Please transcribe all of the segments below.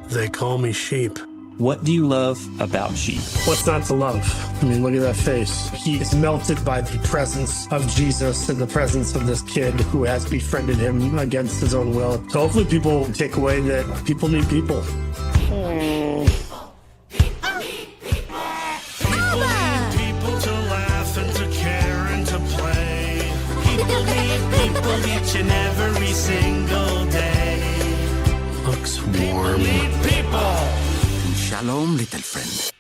They call me sheep. What do you love about sheep? What's not to love? I mean, look at that face. He is melted by the presence of Jesus and the presence of this kid who has befriended him against his own will. So hopefully people take away that people need people. People to laugh and to care and to play. People need people each and every single day. Looks warm. People need people. Shalom, little friend.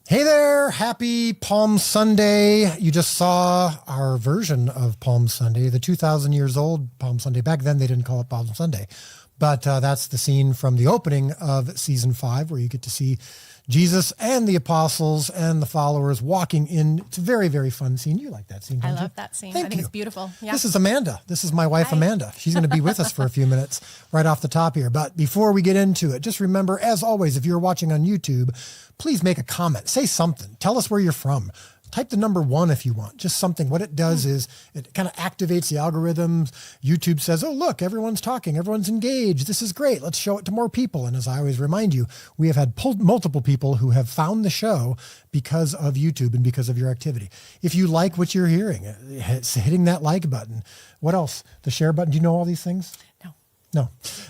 Hey there, happy Palm Sunday. You just saw our version of Palm Sunday, the 2,000 years old Palm Sunday. Back then they didn't call it Palm Sunday, but that's the scene from the opening of season 5 where you get to see Jesus and the apostles and the followers walking in. It's a very, very fun scene. You like that scene, don't I you? love that scene. Thank I think you. it's beautiful. Yeah. This is Amanda. This is my wife, Hi. Amanda. She's going to be with us for a few minutes right off the top here. But before we get into it, just remember, as always, if you're watching on YouTube, please make a comment. Say something. Tell us where you're from. Type the number 1 if you want. Just something. What it does is it kind of activates the algorithms. YouTube says, oh, look, everyone's talking. Everyone's engaged. This is great. Let's show it to more people. And as I always remind you, we have had multiple people who have found the show because of YouTube and because of your activity. If you like what you're hearing, it's hitting that like button. What else? The share button. Do you know all these things? No.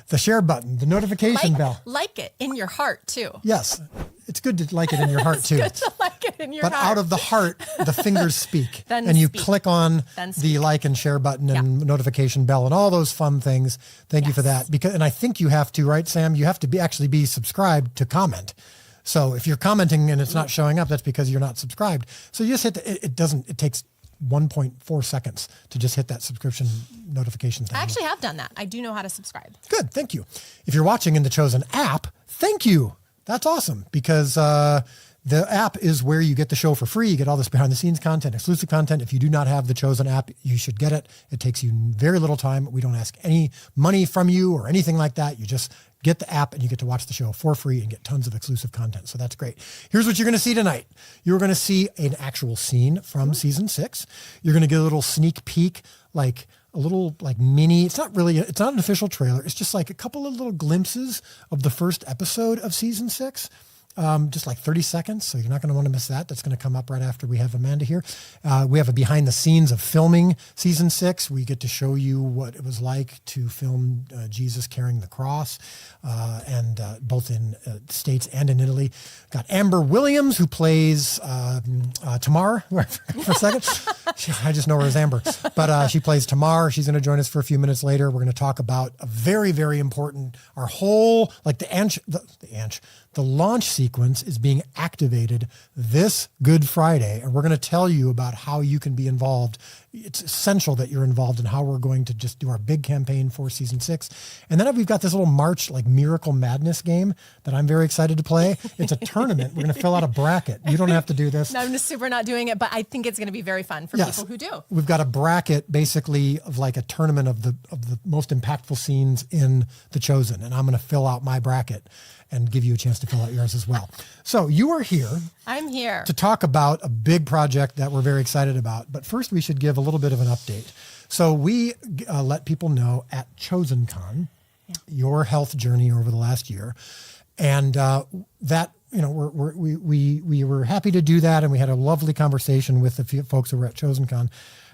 The share button, the notification bell. Like it in your heart too. Yes. It's good to like it in your heart too. It's good to like it in your But heart. out of the heart, the fingers speak. Then and you speak. click on Then the speak. like and share button and notification bell and all those fun things. Thank you for that. And I think you have to, right, Sam? You have to actually be subscribed to comment. So if you're commenting and it's not showing up, that's because you're not subscribed. So you just hit it takes 1.4 seconds to just hit that subscription notification thing. I actually have done that. I do know how to subscribe. Good, thank you. If you're watching in the Chosen app, thank you. That's awesome because the app is where you get the show for free. You get all this behind the scenes content, exclusive content. If you do not have the Chosen app, you should get it. It takes you very little time. We don't ask any money from you or anything like that. You just get the app and you get to watch the show for free and get tons of exclusive content. So that's great. Here's what you're going to see tonight. You're going to see an actual scene from season 6. You're going to get a little sneak peek, like a little like mini, it's not an official trailer. It's just like a couple of little glimpses of the first episode of season 6. Just like 30 seconds. So you're not going to want to miss that. That's going to come up right after we have Amanda here. We have a behind the scenes of filming season 6. We get to show you what it was like to film Jesus carrying the cross, and both in the States and in Italy. Got Amber Williams, who plays Tamar for a second. I just know her as Amber, but she plays Tamar. She's going to join us for a few minutes later. We're going to talk about a very, very important, our whole, like the The launch sequence is being activated this Good Friday, and we're going to tell you about how you can be involved. It's essential that you're involved in how we're going to just do our big campaign for season 6. And then we've got this little March like Miracle Madness game that I'm very excited to play. It's a tournament. We're going to fill out a bracket. You don't have to do this. No, I'm just super not doing it, but I think it's going to be very fun for people who do. We've got a bracket basically of like a tournament of the most impactful scenes in The Chosen, and I'm going to fill out my bracket and give you a chance to fill out yours as well. So you are here. I'm here to talk about a big project that we're very excited about. But first, we should give a little bit of an update. So we let people know at ChosenCon your health journey over the last year, and that we were happy to do that, and we had a lovely conversation with the few folks who were at ChosenCon.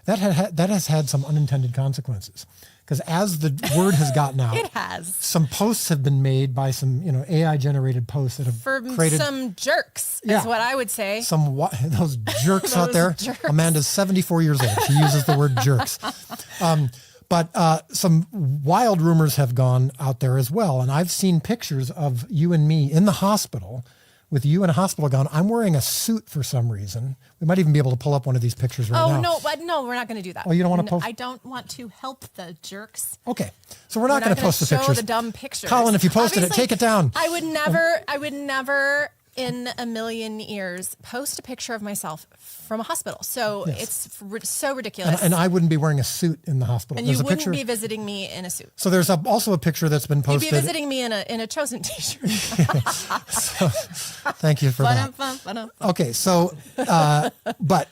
That has had some unintended consequences. Because as the word has gotten out, it has. Some posts have been made by some, AI generated posts that have created some jerks. Is what I would say. Those jerks out there. Jerks. Amanda's 74 years old. She uses the word jerks. But some wild rumors have gone out there as well. And I've seen pictures of you and me in the hospital with you in a hospital gown. I'm wearing a suit for some reason. We might even be able to pull up one of these pictures right now. No, we're not going to do that. Oh, you don't want to post? I don't want to help the jerks. Okay. So we're not going to post the pictures. Show the dumb pictures. Colin, if you posted it, take it down. I would never in a million years post a picture of myself from a hospital. So it's so ridiculous. And I wouldn't be wearing a suit in the hospital. And you wouldn't be visiting me in a suit. So there's also a picture that's been posted. You'd be visiting me in a Chosen t-shirt. So, thank you for that. Okay, so but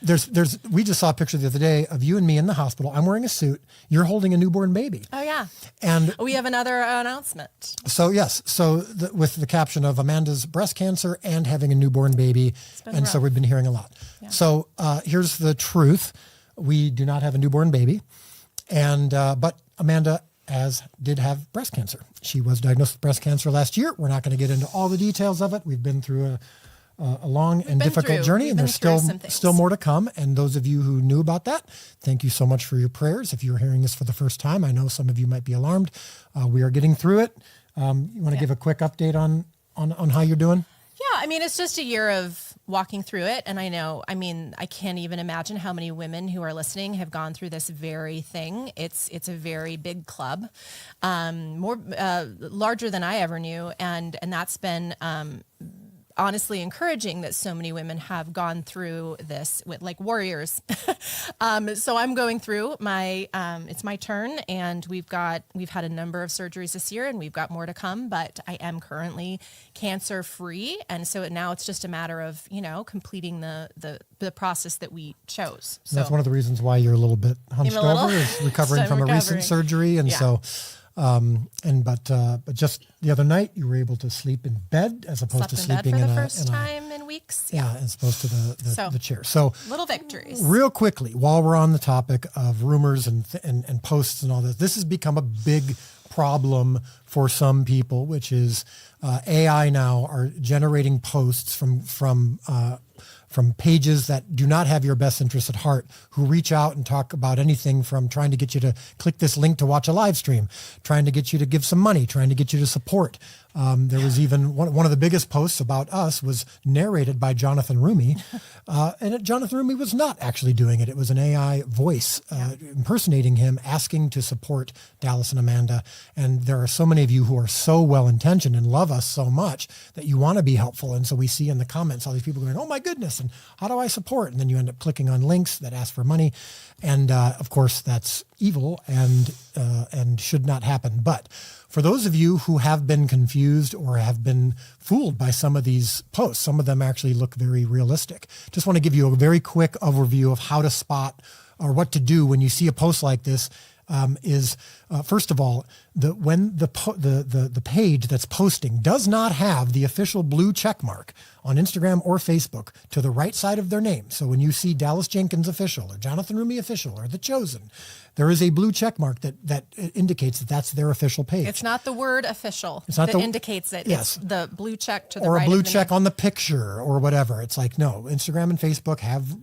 we just saw a picture the other day of you and me in the hospital. I'm wearing a suit. You're holding a newborn baby. Oh yeah. And we have another announcement. So yes, with the caption of Amanda's breast cancer and having a newborn baby, and rough. So we've been hearing a lot. Yeah. So here's the truth: we do not have a newborn baby, and but Amanda did have breast cancer. She was diagnosed with breast cancer last year. We're not going to get into all the details of it. We've been through a long and difficult journey, and there's still more to come. And those of you who knew about that, thank you so much for your prayers. If you're hearing this for the first time, I know some of you might be alarmed. We are getting through it. You want to give a quick update on how you're doing? Yeah, I mean, it's just a year of walking through it. And I can't even imagine how many women who are listening have gone through this very thing. It's a very big club, larger than I ever knew. And that's been honestly encouraging that so many women have gone through this with like warriors. So I'm going through it's my turn, and we've had a number of surgeries this year, and we've got more to come, but I am currently cancer free. And so now it's just a matter of, completing the process that we chose. So that's one of the reasons why you're a little bit hunched over, is recovering from a recent surgery. And but just the other night you were able to sleep in bed as opposed to sleeping for the first time in weeks. Yeah, as opposed to the chair. So little victories. Real quickly, while we're on the topic of rumors and posts and all this has become a big problem for some people, which is AI now are generating posts from pages that do not have your best interests at heart, who reach out and talk about anything from trying to get you to click this link to watch a live stream, trying to get you to give some money, trying to get you to support. There was even one of the biggest posts about us was narrated by Jonathan Rumi. Jonathan Rumi was not actually doing it. It was an AI voice impersonating him, asking to support Dallas and Amanda. And there are so many of you who are so well-intentioned and love us so much that you want to be helpful. And so we see in the comments all these people going, oh my goodness, and how do I support? And then you end up clicking on links that ask for money. And of course, that's evil and should not happen. But for those of you who have been confused or have been fooled by some of these posts, some of them actually look very realistic. Just want to give you a very quick overview of how to spot or what to do when you see a post like this. First of all, when the page that's posting does not have the official blue check mark on Instagram or Facebook to the right side of their name. So when you see Dallas Jenkins official or Jonathan Rumi official or The Chosen, there is a blue check mark that indicates that that's their official page. It's not the word official that indicates it. Yes. It's the blue check to the or right. Or a blue check on the picture or whatever. It's like, no, Instagram and Facebook have,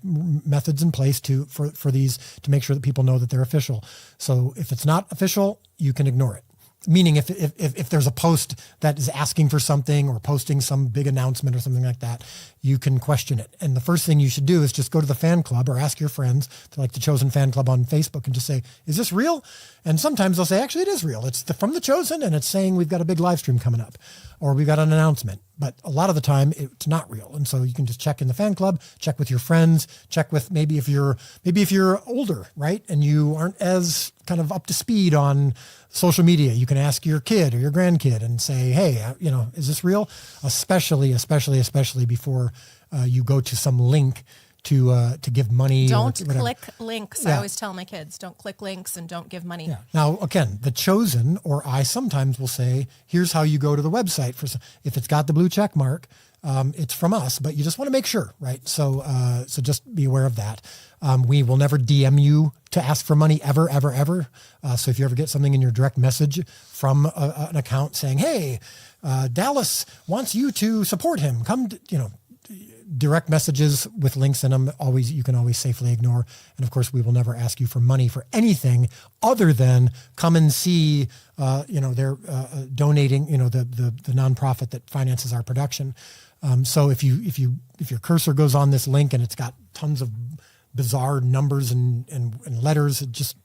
methods in place for these to make sure that people know that they're official. So if it's not official, you can ignore it. Meaning if there's a post that is asking for something or posting some big announcement or something like that, you can question it. And the first thing you should do is just go to the fan club or ask your friends to like the Chosen fan club on Facebook and just say, is this real? And sometimes they'll say, actually, it is real. It's from the Chosen and it's saying we've got a big live stream coming up or we've got an announcement. But a lot of the time it's not real. And so you can just check in the fan club, check with your friends, check with maybe if you're older, right? And you aren't as kind of up to speed on social media, you can ask your kid or your grandkid and say, hey, is this real? Especially before you go to some link to give money. Don't click links. I always tell my kids, don't click links and don't give money. Yeah. Now, again, the Chosen or I sometimes will say, here's how you go to the website. If it's got the blue check mark, it's from us, but you just want to make sure, right? So just be aware of that. We will never DM you to ask for money ever. So if you ever get something in your direct message from an account saying, hey, Dallas wants you to support him, direct messages with links in them, you can always safely ignore. And of course, we will never ask you for money for anything other than come and see, they're donating, the nonprofit that finances our production. So if your cursor goes on this link and it's got tons of bizarre numbers and letters, just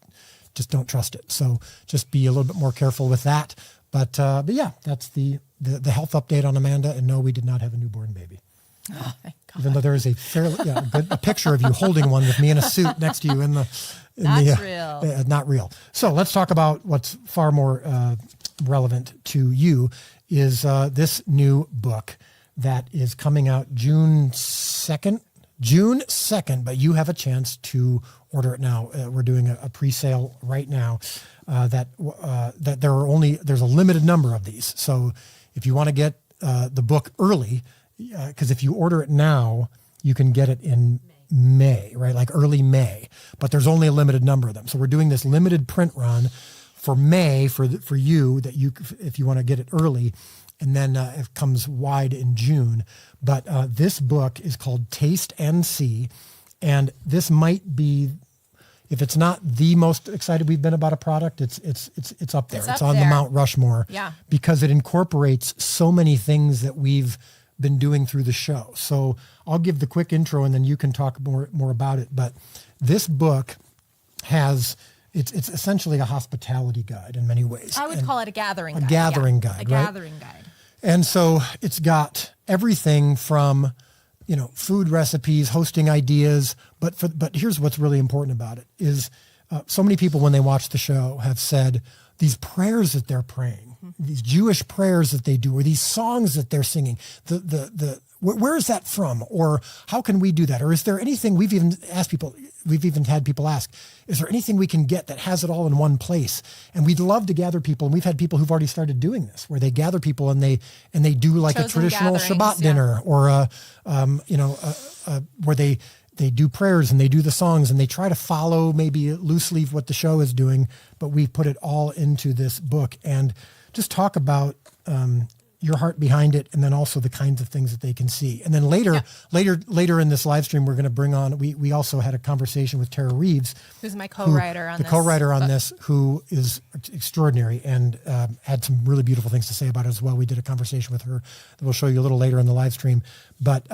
don't trust it. So just be a little bit more careful with that. But yeah, that's the health update on Amanda. And no, we did not have a newborn baby. Oh, thank God. Even though there is a picture of you holding one with me in a suit next to you real. Not real. So let's talk about what's far more relevant to you is this new book that is coming out June 2nd, but you have a chance to order it now. We're doing a pre-sale right now that there's a limited number of these. So if you want to get the book early, because if you order it now, you can get it in May, right? Like early May, but there's only a limited number of them. So we're doing this limited print run for May for you if you want to get it early, and then it comes wide in June. But this book is called Taste and See, and this might be, if it's not the most excited we've been about a product, it's up there. It's on the Mount Rushmore, because it incorporates so many things that we've been doing through the show. So I'll give the quick intro and then you can talk more about it. But this book it's essentially a hospitality guide in many ways. I would call it a gathering guide. Gathering guide, a gathering guide. And so it's got everything from, food recipes, hosting ideas, but here's what's really important about it is so many people when they watch the show have said these prayers that they're praying, these Jewish prayers that they do, or these songs that they're singing, where is that from? Or how can we do that? Or is there anything we've even had people ask, is there anything we can get that has it all in one place? And we'd love to gather people. And we've had people who've already started doing this, where they gather people and they do like Chosen a traditional Shabbat dinner or where they do prayers and they do the songs and they try to follow maybe loosely what the show is doing, but we put it all into this book and just talk about your heart behind it, and then also the kinds of things that they can see. And then later in this live stream, we're going to bring on. We also had a conversation with Tara Reeves, who's my co-writer on this, who is extraordinary and had some really beautiful things to say about it as well. We did a conversation with her that we'll show you a little later in the live stream. But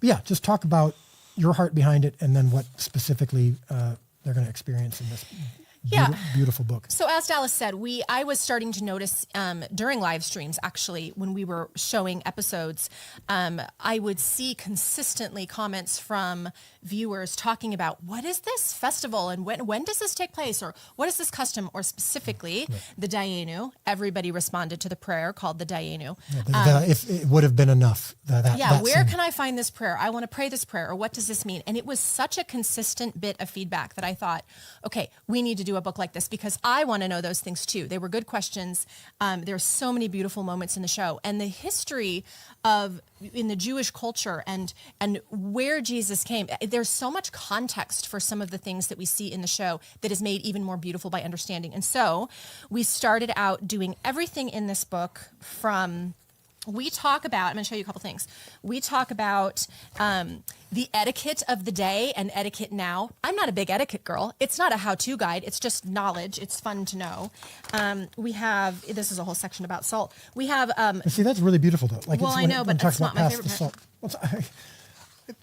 yeah, just talk about your heart behind it, and then what specifically they're going to experience in this. Beautiful book. So as Dallas said, I was starting to notice during live streams, actually, when we were showing episodes, I would see consistently comments from viewers talking about, what is this festival and when does this take place, or what is this custom, or specifically the Dayenu. Everybody responded to the prayer called the Dayenu. If it would have been enough. Where can I find this prayer? I want to pray this prayer, or what does this mean? And it was such a consistent bit of feedback that I thought, okay, we need to do a book like this, because I want to know those things too. They were good questions. There are so many beautiful moments in the show, and the history in the Jewish culture and where Jesus came. There's so much context for some of the things that we see in the show that is made even more beautiful by understanding. And so we started out doing everything in this book from we talk about, I'm going to show you a couple things. We talk about the etiquette of the day and etiquette now. I'm not a big etiquette girl. It's not a how-to guide. It's just knowledge. It's fun to know. We have, this is a whole section about salt. We have... See, that's really beautiful, though. Like, well, it's I know, but it's not my favorite part.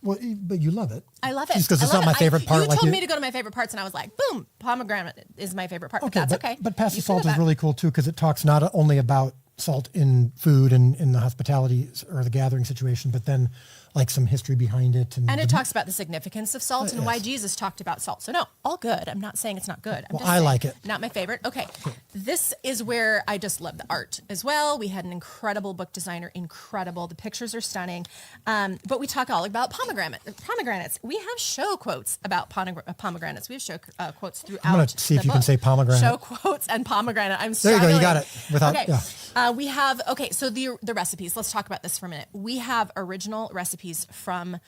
Well, but you love it. I love it. Just because it's not my favorite part. You told me to go to my favorite parts, and I was like, boom, pomegranate is my favorite part. Okay, but that's okay. But Pass the Salt is really cool, too, because it talks not only about salt in food and in the hospitality or the gathering situation, but then like some history behind it. And it talks about the significance of salt and yes. why Jesus talked about salt. So no, all good. I'm not saying it's not good. I like it. Not my favorite. Okay. This is where I just love the art as well. We had an incredible book designer, incredible. The pictures are stunning. But we talk all about pomegranates. We have show quotes about pomegranates. We have show quotes throughout. I'm going to see if you can say pomegranate. Show quotes and pomegranate. I'm There you go. You got it. Without, okay. Yeah. We have, so the recipes, let's talk about this for a minute. We have original recipes from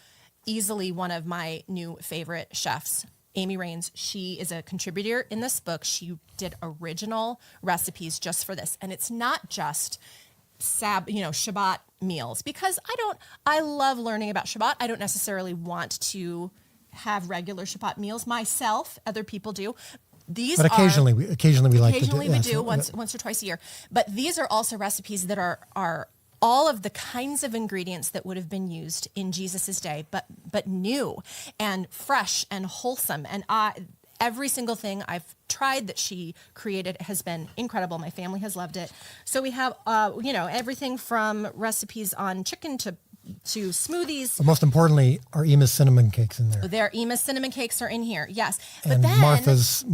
easily one of my new favorite chefs, Amy Raines. She is a contributor in this book. She did original recipes just for this. And it's not just Shabbat meals, because I love learning about Shabbat. I don't necessarily want to have regular Shabbat meals myself. Other people do. But occasionally we like to do. Occasionally we do once or twice a year. But these are also recipes that are all of the kinds of ingredients that would have been used in Jesus's day, but new and fresh and wholesome. And every single thing I've tried that she created has been incredible. My family has loved it. So we have everything from recipes on chicken to smoothies. But most importantly, our Ema's cinnamon cakes in there. Their Ema's cinnamon cakes are in here, yes. And but then Martha's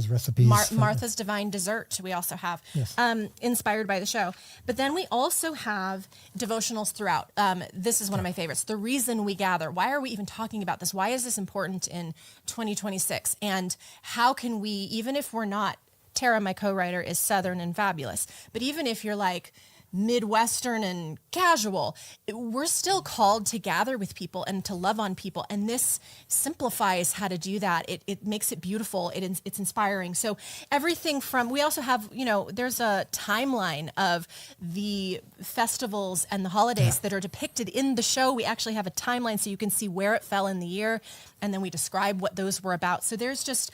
recipes. Martha's Divine Dessert we also have, yes. Inspired by the show. But then we also have devotionals throughout. This is one of my favorites. The Reason We Gather. Why are we even talking about this? Why is this important in 2026? And how can we, even if we're not, Tara, my co-writer, is Southern and fabulous, but even if you're like Midwestern and casual, we're still called to gather with people and to love on people. And this simplifies how to do that. It makes it beautiful. It's inspiring. So everything from, we also have, there's a timeline of the festivals and the holidays that are depicted in the show. We actually have a timeline so you can see where it fell in the year. And then we describe what those were about. So there's just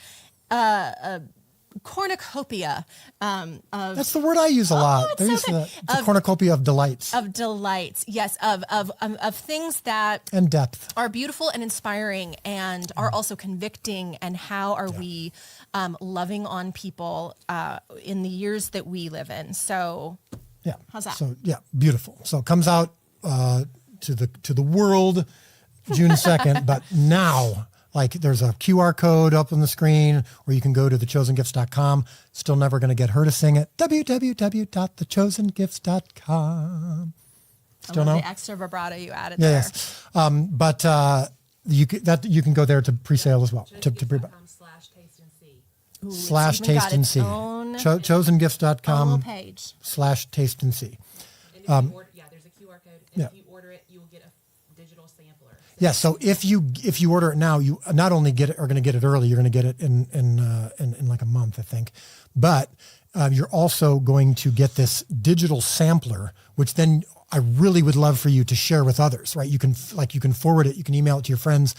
a cornucopia of... That's the word I use a lot. It's a cornucopia of delights. Of delights, yes, of things that... And depth. Are beautiful and inspiring and are also convicting. And how are we loving on people in the years that we live in? So, how's that? So, beautiful. So it comes out to the world June 2nd, but now... Like there's a QR code up on the screen, or you can go to thechosengifts.com. Still never going to get her to sing it. www.thechosengifts.com. Still no? The extra vibrato you added there. Yes. But you can go there to pre-sale as well. To pre-buy. /taste and see. Chosengifts.com /taste and see. And there's a QR code. And if you order it, you will get a digital sampler. Yeah, so if you order it now, you not only are going to get it early, you're going to get it in like a month, I think, but you're also going to get this digital sampler, which then I really would love for you to share with others, right? You can forward it, you can email it to your friends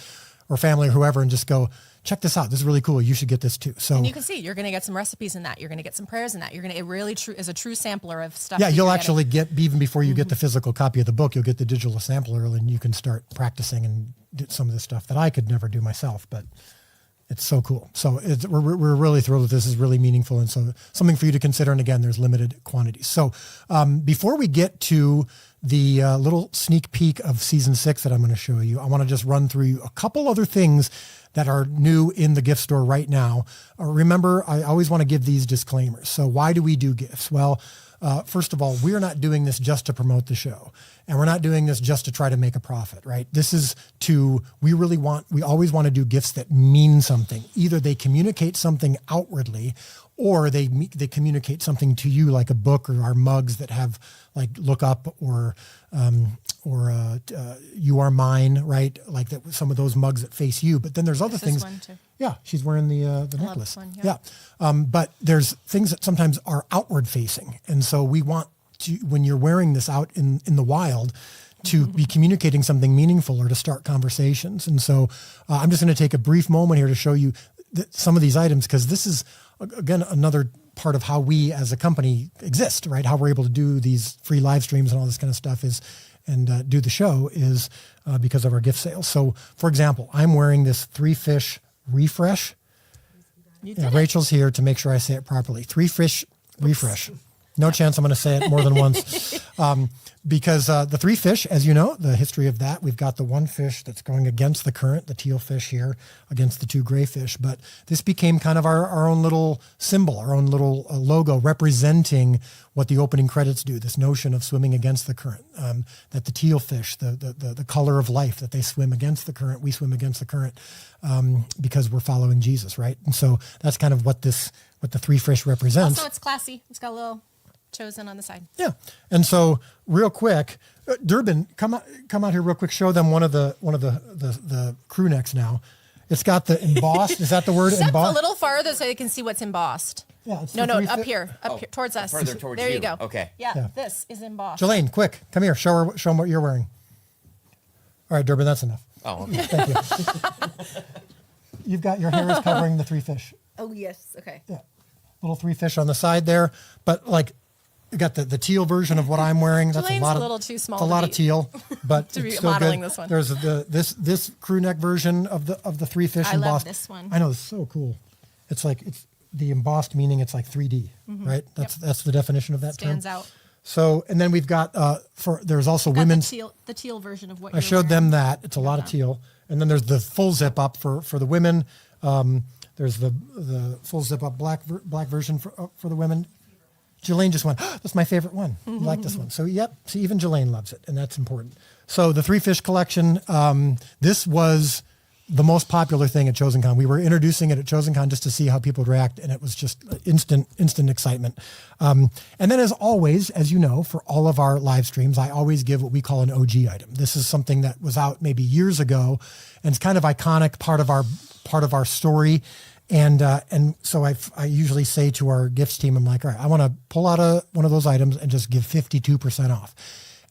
or family or whoever, and just go, check this out. This is really cool. You should get this too. So, and you can see you're going to get some recipes in that. You're going to get some prayers in that. It really is a true sampler of stuff. Yeah, you'll actually get, even before you get the physical copy of the book, you'll get the digital sampler, and you can start practicing and do some of the stuff that I could never do myself. But it's so cool. So we're really thrilled that this is really meaningful, and so something for you to consider. And again, there's limited quantities. So before we get to the little sneak peek of season 6 that I'm going to show you, I want to just run through a couple other things that are new in the gift store right now. Remember, I always want to give these disclaimers. So why do we do gifts? Well, first of all, we're not doing this just to promote the show, and we're not doing this just to try to make a profit, right? This is we always want to do gifts that mean something. Either they communicate something outwardly, or they communicate something to you, like a book or our mugs that have like look up or you are mine, right? Like that, some of those mugs that face you. But then there's other things. One too. Yeah, she's wearing the necklace. Love this one, yeah. But there's things that sometimes are outward facing, and so we want when you're wearing this out in the wild, to be communicating something meaningful or to start conversations. And so I'm just going to take a brief moment here to show you some of these items, because this is, again, another part of how we as a company exist, right? How we're able to do these free live streams and all this kind of stuff and do the show is because of our gift sales. So, for example, I'm wearing this 3 Fish Refresh. Yeah, Rachel's here to make sure I say it properly. 3 Fish Refresh. No chance I'm going to say it more than once. Because the 3 fish, as you know, the history of that, we've got the 1 fish that's going against the current, the teal fish here against the 2 gray fish. But this became kind of our own little symbol, our own little logo representing what the opening credits do, this notion of swimming against the current, that the teal fish, the color of life, that they swim against the current, we swim against the current because we're following Jesus, right? And so that's kind of what the 3 fish represents. Also, it's classy. It's got a little chosen on the side. Yeah. And so real quick, Durbin, come out here real quick. Show them one of the crew necks now. It's got the embossed. Is that the word? Step Embossed? a little farther so you can see what's embossed. Yeah. It's No, the up 3 here, towards us. Further towards there you go. Okay. Yeah, this is embossed. Jelaine, quick, come here. Show them what you're wearing. All right, Durbin, that's enough. Oh, okay. Thank you. You've got your hair is covering the 3 fish. Oh, yes. Okay. Yeah. Little 3 fish on the side there, but like you got the teal version of what I'm wearing. That's Jelaine's a lot a of little too small It's a to lot be- of teal, but to be it's still modeling good. this one. There's this crew neck version of the 3 fish I love embossed. this one. I know, it's so cool. It's the embossed, meaning it's like 3D, right? That's the definition of that Stands term. out. So, and then we've got there's also Got women's. the teal version of what I you're showed wearing. them that. It's a lot of teal. And then there's the full zip up for the women. There's the full zip up black version for the women. Jelaine just went, that's my favorite one. You like this one. So, yep. See, even Jelaine loves it, and that's important. So the 3 fish collection, this was the most popular thing at ChosenCon. We were introducing it at ChosenCon just to see how people would react, and it was just instant excitement. And then as always, as you know, for all of our live streams, I always give what we call an OG item. This is something that was out maybe years ago, and it's kind of iconic, part of our story. And so I usually say to our gifts team, I'm like, all right, I want to pull out one of those items and just give 52% off.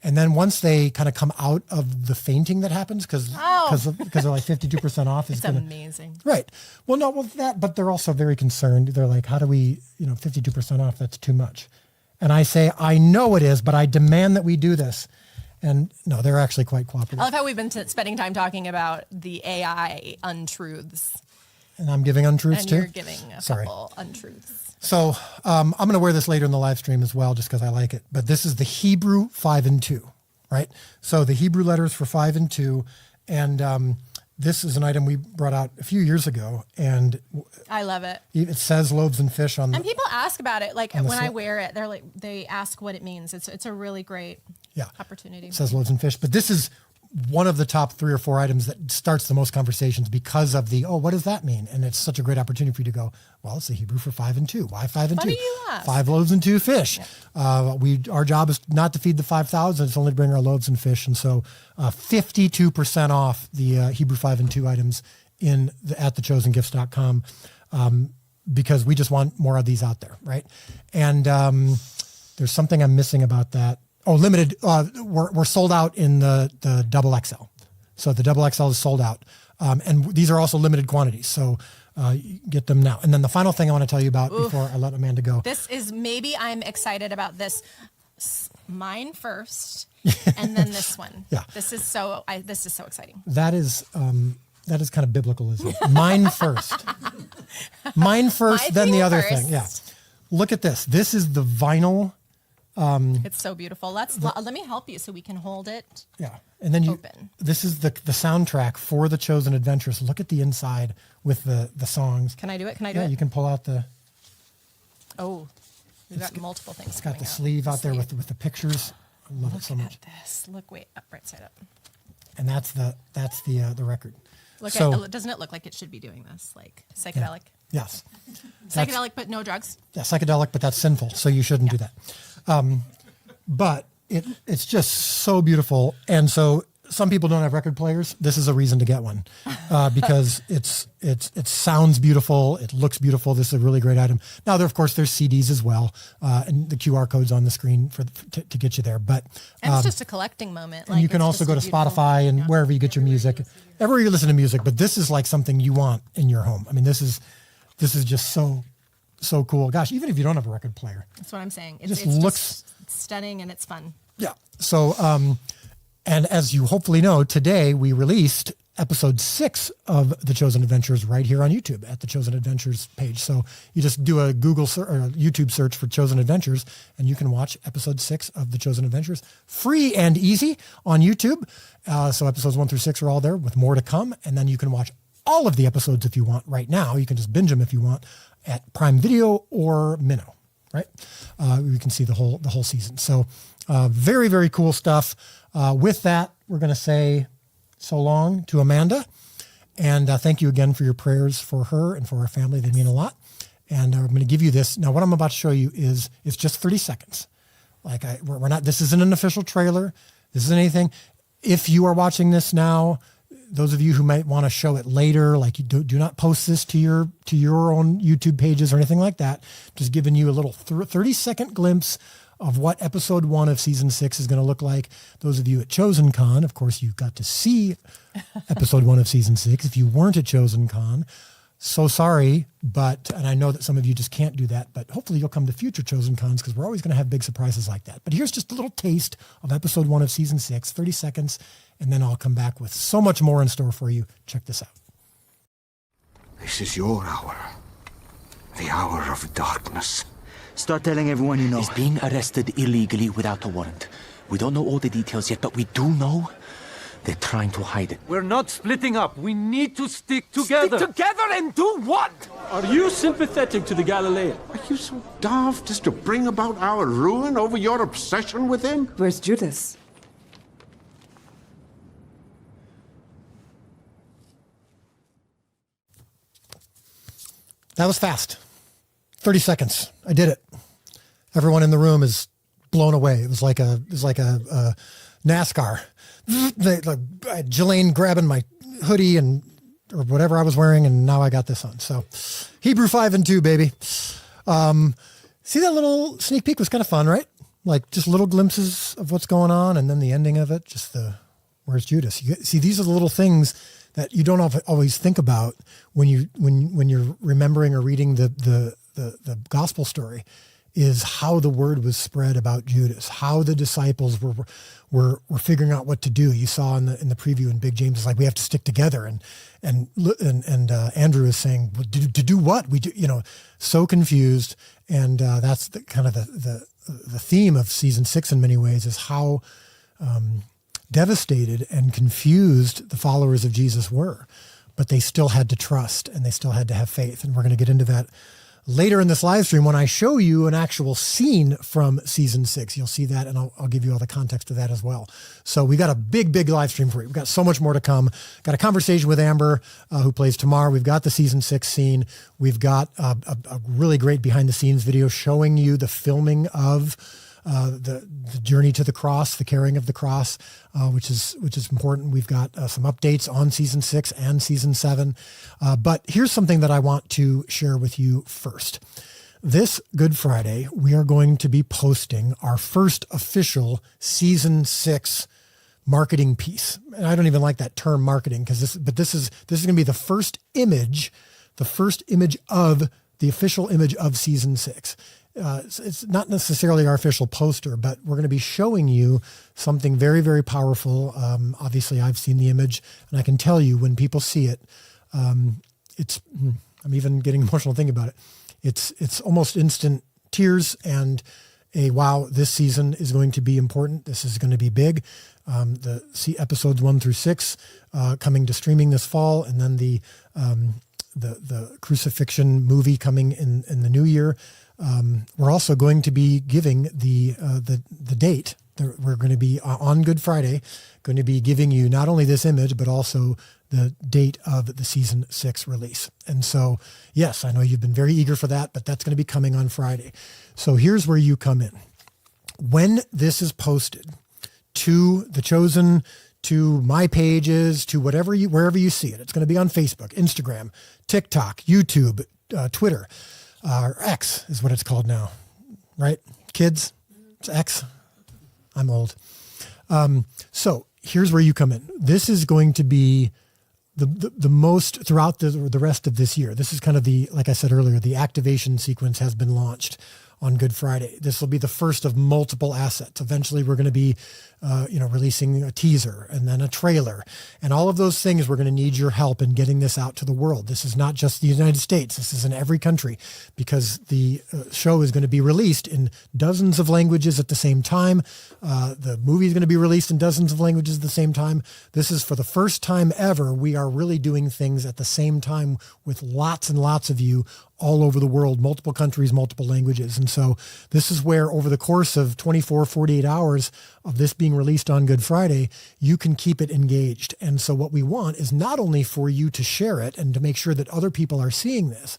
And then once they kind of come out of the fainting that happens, because they're like 52% off is It's amazing. right. Well, no, but they're also very concerned. They're like, how do we, 52% off? That's too much. And I say, I know it is, but I demand that we do this. And no, they're actually quite cooperative. I love how we've been spending time talking about the AI untruths. And I'm giving untruths And too. you're giving a Sorry. couple untruths. So I'm going to wear this later in the live stream as well, just because I like it. But this is the Hebrew 5 and 2, right? So the Hebrew letters for 5 and 2. And this is an item we brought out a few years ago. And I love it. it says loaves and fish on And people ask about it. Like On the when I slip. wear it, they ask what it means. It's a really great opportunity. It says loaves and fish. But this is one of the top 3 or 4 items that starts the most conversations because of what does that mean? And it's such a great opportunity for you to go, well, it's the Hebrew for 5 and 2. Why 5 and 2? Why do you ask? 5 loaves and 2 fish. Our job is not to feed the 5,000. It's only to bring our loaves and fish. And so 52% off the Hebrew 5 and 2 items at thechosengifts.com because we just want more of these out there, right? And there's something I'm missing about that. Oh, limited. We're sold out in the double XL. So the double XL is sold out. And these are also limited quantities. So you get them now. And then the final thing I want to tell you about before I let Amanda go. This is I'm excited about this. Mine first, and then this one. Yeah. This is so exciting. That is kind of biblical, isn't it? Mine first. Mine first, My then the thing other first. thing. Yeah. Look at this. This is the vinyl. It's so beautiful. Let me help you so we can hold it. Yeah. And then Open. this is the soundtrack for the Chosen Adventures. Look at the inside with the songs. Can I do it? Can I do Yeah, it? you can pull out Oh, we've got multiple things. it's got coming the out. sleeve out there Sleeve. with the pictures. I love it so Look much. at this. Look, wait, up, right side up. And that's the record. Look So- at, doesn't it look like it should be doing this? Like psychedelic. Yes. Psychedelic, but no drugs. Yeah, psychedelic, but that's sinful, so you shouldn't do that. But it's just so beautiful. And so some people don't have record players, this is a reason to get one because it sounds beautiful. It looks beautiful. This is a really great item. Now, there's CDs as well, and the QR code's on the screen to get you there. But And it's just a collecting moment. and you can also go to Spotify and wherever you get your music, everywhere you listen to music. But this is like something you want in your home. I mean, this is just so cool. Gosh, even if you don't have a record player, That's what I'm saying. Just looks stunning and it's fun. yeah. So, and as you hopefully know, today we released episode 6 of The Chosen Adventures right here on YouTube at the Chosen Adventures page. So you just do a Google or a YouTube search for Chosen Adventures and you can watch episode 6 of The Chosen Adventures free and easy on YouTube. So episodes 1 through 6 are all there with more to come. And then you can watch all of the episodes if you want right now. You can just binge them if you want at Prime Video or Minnow, right? You can see the whole season. So very, very cool stuff. With that, we're going to say so long to Amanda. And thank you again for your prayers for her and for our family. They mean a lot. And I'm going to give you this. Now, what I'm about to show you it's just 30 seconds. Like we're not, this isn't an official trailer. This isn't anything. If you are watching this now, those of you who might want to show it later, like you do not post this to your own YouTube pages or anything like that. Just giving you a little 30-second glimpse of what episode 1 of season 6 is going to look like. Those of you at Chosen Con, of course, you got to see episode 1 of season 6. If you weren't at Chosen Con, so sorry, and I know that some of you just can't do that, but hopefully you'll come to future Chosen Cons because we're always going to have big surprises like that. But here's just a little taste of episode 1 of season 6, 30 seconds, and then I'll come back with so much more in store for you. Check this out. This is your hour. The hour of darkness. Start telling everyone you know. He's being arrested illegally without a warrant. We don't know all the details yet, but we do know they're trying to hide it. We're not splitting up. We need to stick together. Stick together and do what? Are you sympathetic to the Galilean? Are you so daft as to bring about our ruin over your obsession with him? Where's Judas? That was fast. 30 seconds. I did it. Everyone in the room is blown away. It was like a NASCAR. Jelaine grabbing my hoodie or whatever I was wearing, and now I got this on. So Hebrew 5:2, baby. See, that little sneak peek was kind of fun, right? Like just little glimpses of what's going on, and then the ending of it, just where's Judas? See, these are the little things that you don't always think about when you're remembering or reading the gospel story, is how the word was spread about Judas, how the disciples were figuring out what to do. You saw in the preview, and Big James is like, we have to stick together, and Andrew is saying, well, to do what? We do, so confused, and that's the theme of season 6 in many ways, is how devastated and confused the followers of Jesus were, but they still had to trust and they still had to have faith, and we're going to get into that later in this live stream when I show you an actual scene from season 6. You'll see that, and I'll give you all the context of that as well. So we got a big live stream for you. We've got so much more to come. Got a conversation with Amber, who plays Tamar. We've got the season 6 scene. We've got a really great behind the scenes video showing you the filming of the journey to the cross, the carrying of the cross, which is important. We've got some updates on season 6 and season 7. But here's something that I want to share with you first. This Good Friday, we are going to be posting our first official season 6 marketing piece. And I don't even like that term marketing, because this is going to be the first image of the official image of season 6. It's not necessarily our official poster, but we're going to be showing you something very, very powerful. Obviously, I've seen the image, and I can tell you when people see it, I'm even getting emotional thinking about it. It's almost instant tears and wow, this season is going to be important. This is going to be big. Episodes 1 through 6 coming to streaming this fall, and then the crucifixion movie coming in the new year. We're also going to be giving the date. We're going to be on Good Friday, going to be giving you not only this image, but also the date of the season 6 release. And so, yes, I know you've been very eager for that, but that's going to be coming on Friday. So here's where you come in. When this is posted to The Chosen, to my pages, to wherever you see it. It's going to be on Facebook, Instagram, TikTok, YouTube, Twitter, or X is what it's called now, right? Kids, it's X. I'm old. So here's where you come in. This is going to be the most throughout the rest of this year. This is kind of like I said earlier, the activation sequence has been launched on Good Friday. This will be the first of multiple assets. Eventually we're going to be, releasing a teaser and then a trailer, and all of those things. We're going to need your help in getting this out to the world. This is not just the United States. This is in every country, because the show is going to be released in dozens of languages at the same time. The movie is going to be released in dozens of languages at the same time. This is for the first time ever. We are really doing things at the same time with lots and lots of you all over the world, multiple countries, multiple languages. And so this is where over the course of 24, 48 hours of this being released on Good Friday, you can keep it engaged. And so what we want is not only for you to share it and to make sure that other people are seeing this,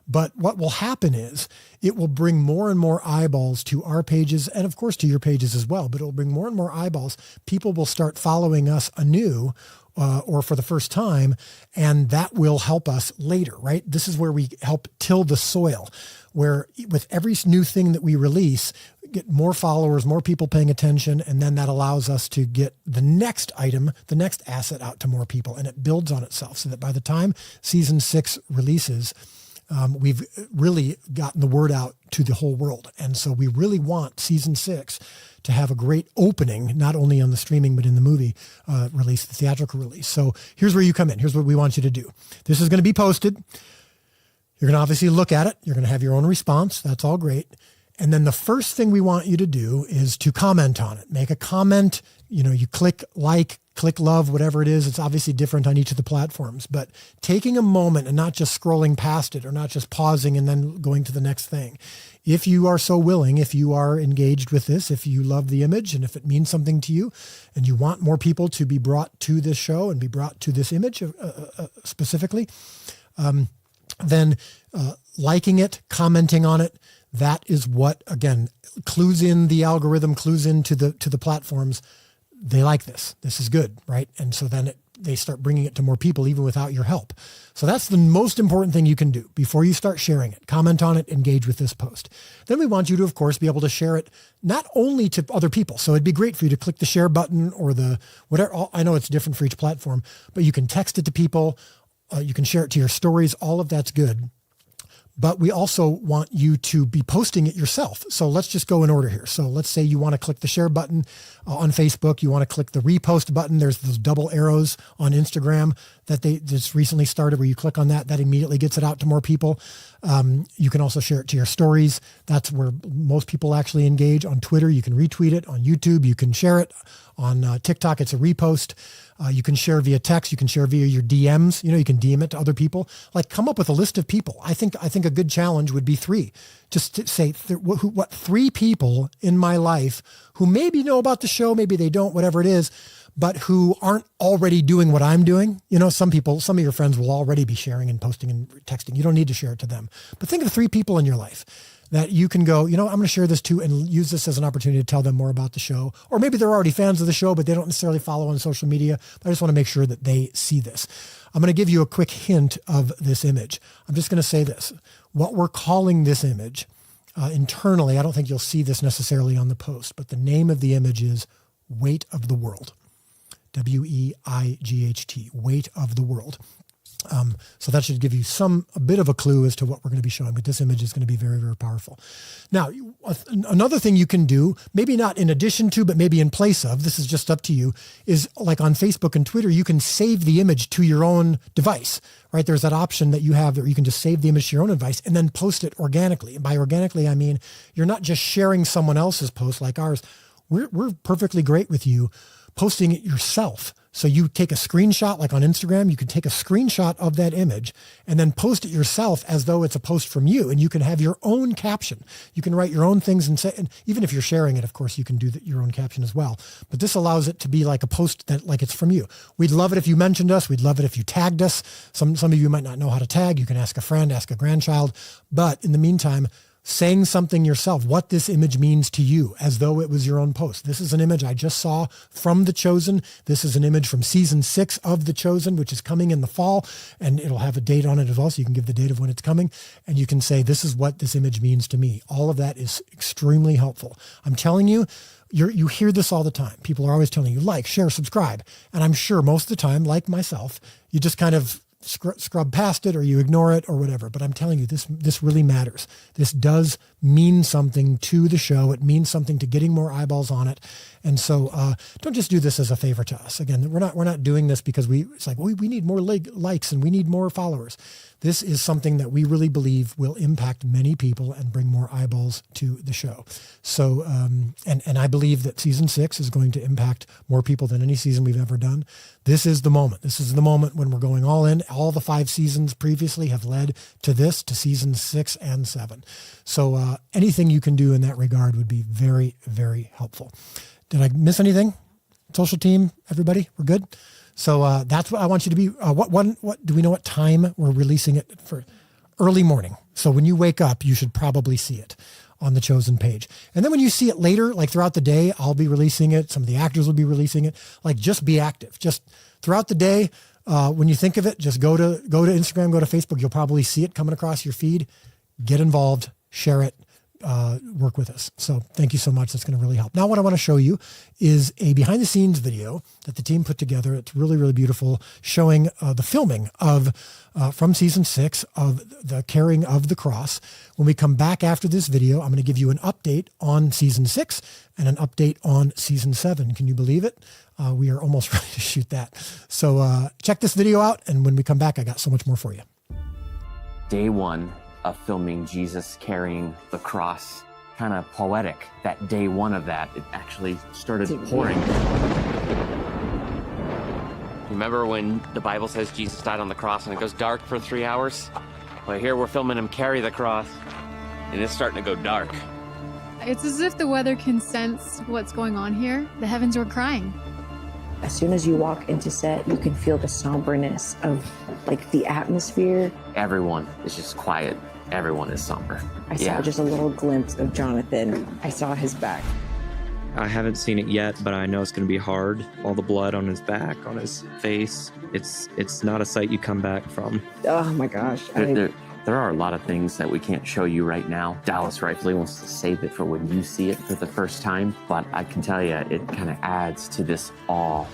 but what will happen is it will bring more and more eyeballs to our pages, and of course to your pages as well, but it'll bring more and more eyeballs. People will start following us anew, or for the first time, and that will help us later, right? This is where we help till the soil, where with every new thing that we release, get more followers, more people paying attention, and then that allows us to get the next item, the next asset out to more people, and it builds on itself so that by the time season 6 releases, we've really gotten the word out to the whole world. And so we really want season 6 to have a great opening, not only on the streaming, but in the movie release, the theatrical release. So here's where you come in. Here's what we want you to do. This is going to be posted. You're going to obviously look at it. You're going to have your own response. That's all great. And then the first thing we want you to do is to comment on it. Make a comment. You click like, click love, whatever it is. It's obviously different on each of the platforms, but taking a moment and not just scrolling past it or not just pausing and then going to the next thing. If you are so willing, if you are engaged with this, if you love the image and if it means something to you and you want more people to be brought to this show and be brought to this image specifically, then liking it, commenting on it, that is what, again, clues in the algorithm, clues into the platforms. They like this. This is good, right? And so then they start bringing it to more people, even without your help. So that's the most important thing you can do before you start sharing it. Comment on it, engage with this post. Then we want you to, of course, be able to share it not only to other people. So it'd be great for you to click the share button or the whatever. I know it's different for each platform, but you can text it to people. You can share it to your stories. All of that's good. But we also want you to be posting it yourself. So let's just go in order here. So let's say you want to click the share button on Facebook. You want to click the repost button. There's those double arrows on Instagram that they just recently started where you click on that. That immediately gets it out to more people. You can also share it to your stories. That's where most people actually engage. On Twitter, you can retweet it. On YouTube, you can share it. On TikTok, it's a repost. You can share via text. You can share via your DMs. You can DM it to other people. Like, come up with a list of people. I think a good challenge would be 3. Just to say what 3 people in my life who maybe know about the show, maybe they don't, whatever it is, but who aren't already doing what I'm doing. Some of your friends will already be sharing and posting and texting. You don't need to share it to them. But think of 3 people in your life that you can go, I'm going to share this to and use this as an opportunity to tell them more about the show. Or maybe they're already fans of the show, but they don't necessarily follow on social media. But I just want to make sure that they see this. I'm going to give you a quick hint of this image. I'm just going to say this. What we're calling this image internally, I don't think you'll see this necessarily on the post, but the name of the image is Weight of the World. WEIGHT, Weight of the World. So that should give you a bit of a clue as to what we're going to be showing, but this image is going to be very, very powerful. Now, another thing you can do, maybe not in addition to, but maybe in place of, this is just up to you, is like on Facebook and Twitter, you can save the image to your own device, right? There's that option that you have that you can just save the image to your own device and then post it organically. And by organically, I mean, you're not just sharing someone else's post like ours. We're perfectly great with you posting it yourself. So you take a screenshot, like on Instagram, you can take a screenshot of that image and then post it yourself as though it's a post from you. And you can have your own caption. You can write your own things and say, and even if you're sharing it, of course, you can do your own caption as well. But this allows it to be like a post that like it's from you. We'd love it if you mentioned us. We'd love it if you tagged us. Some of you might not know how to tag. You can ask a friend, ask a grandchild. But in the meantime, saying something yourself, what this image means to you, as though it was your own post. This is an image I just saw from The Chosen. This is an image from season 6 of The Chosen, which is coming in the fall, and it'll have a date on it as well, so you can give the date of when it's coming, and you can say, this is what this image means to me. All of that is extremely helpful. I'm telling you, you hear this all the time. People are always telling you, like, share, subscribe. And I'm sure most of the time, like myself, you just kind of scrub past it or you ignore it or whatever. But I'm telling you, this really matters. This does mean something to the show. It means something to getting more eyeballs on it. And so don't just do this as a favor to us. Again, we're not doing this because it's like, we need more likes and we need more followers. This is something that we really believe will impact many people and bring more eyeballs to the show. So, and I believe that season 6 is going to impact more people than any season we've ever done. This is the moment. This is the moment when we're going all in. All the 5 seasons previously have led to this, to season 6 and 7. So anything you can do in that regard would be very, very helpful. Did I miss anything? Social team, everybody, we're good? So that's what I want you to be. What do we know what time we're releasing it for? Early morning. So when you wake up, you should probably see it on the Chosen page. And then when you see it later, like throughout the day, I'll be releasing it. Some of the actors will be releasing it. Like, just be active. Just throughout the day, when you think of it, just go to Instagram, go to Facebook. You'll probably see it coming across your feed. Get involved, share it. Work with us. So thank you so much. That's going to really help. Now, what I want to show you is a behind the scenes video that the team put together. It's really, really beautiful, showing the filming of from season 6 of the carrying of the cross. When we come back after this video, I'm going to give you an update on season 6 and an update on season 7. Can you believe it? We are almost ready to shoot that. So check this video out. And when we come back, I got so much more for you. Day 1 of filming Jesus carrying the cross. Kind of poetic, that day 1 of that, it actually started pouring. Remember when the Bible says Jesus died on the cross and it goes dark for 3 hours? Well, here we're filming him carry the cross, and it's starting to go dark. It's as if the weather can sense what's going on here. The heavens were crying. As soon as you walk into set, you can feel the somberness of, like, the atmosphere. Everyone is just quiet. Everyone is somber. I saw just a little glimpse of Jonathan. I saw his back. I haven't seen it yet, but I know it's going to be hard. All the blood on his back, on his face. It's not a sight you come back from. Oh my gosh. There are a lot of things that we can't show you right now. Dallas rightfully wants to save it for when you see it for the first time, but I can tell you, it kind of adds to this awe.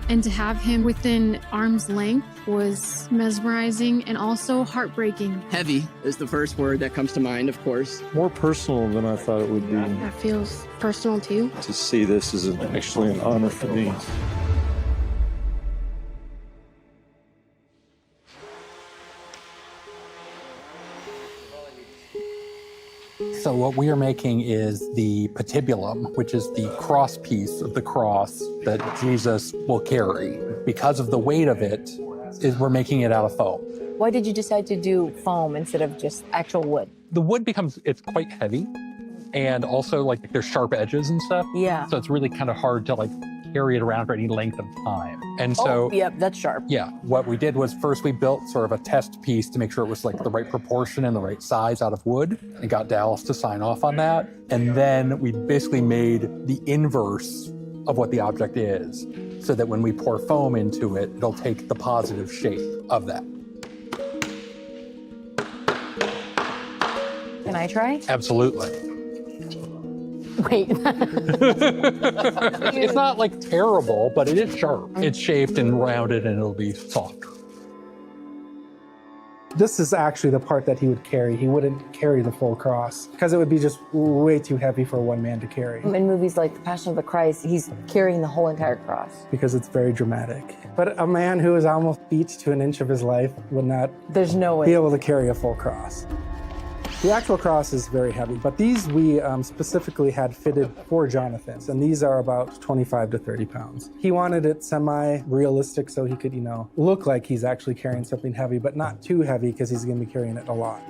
And to have him within arm's length was mesmerizing and also heartbreaking. Heavy is the first word that comes to mind, of course. More personal than I thought it would be. That feels personal too. To see this is actually an honor for me. So what we are making is the patibulum, which is the cross piece of the cross that Jesus will carry. Because of the weight of it, we're making it out of foam. Why did you decide to do foam instead of just actual wood? The wood it's quite heavy, and also like there's sharp edges and stuff. Yeah. So it's really kind of hard to like carry it around for any length of time. And so, yep, that's sharp. Yeah, what we did was first we built sort of a test piece to make sure it was like the right proportion and the right size out of wood, and got Dallas to sign off on that. And then we basically made the inverse of what the object is, so that when we pour foam into it, it'll take the positive shape of that. Can I try? Absolutely. Wait. It's not like terrible, but it is sharp. It's shaped and rounded, and it'll be softer. This is actually the part that he would carry. He wouldn't carry the full cross because it would be just way too heavy for one man to carry. In movies like The Passion of the Christ, he's carrying the whole entire cross. Because it's very dramatic. But a man who is almost beat to an inch of his life would not There's no way. be able to carry a full cross. The actual cross is very heavy, but these we specifically had fitted for Jonathan, and these are about 25 to 30 pounds. He wanted it semi-realistic so he could, look like he's actually carrying something heavy, but not too heavy because he's going to be carrying it a lot.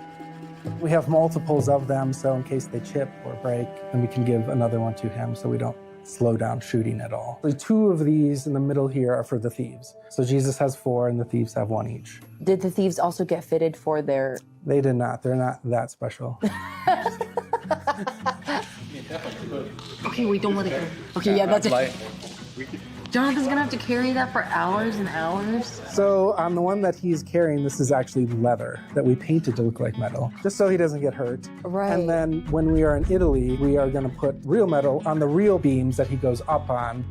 We have multiples of them, so in case they chip or break, then we can give another one to him so we don't slow down shooting at all. The 2 of these in the middle here are for the thieves. So Jesus has 4 and the thieves have 1 each. Did the thieves also get fitted for their... They did not. They're not that special. Okay, wait, don't let it go. Okay, yeah, that's it. Jonathan's gonna have to carry that for hours and hours. So on the one that he's carrying, this is actually leather that we painted to look like metal, just so he doesn't get hurt. Right. And then when we are in Italy, we are gonna put real metal on the real beams that he goes up on.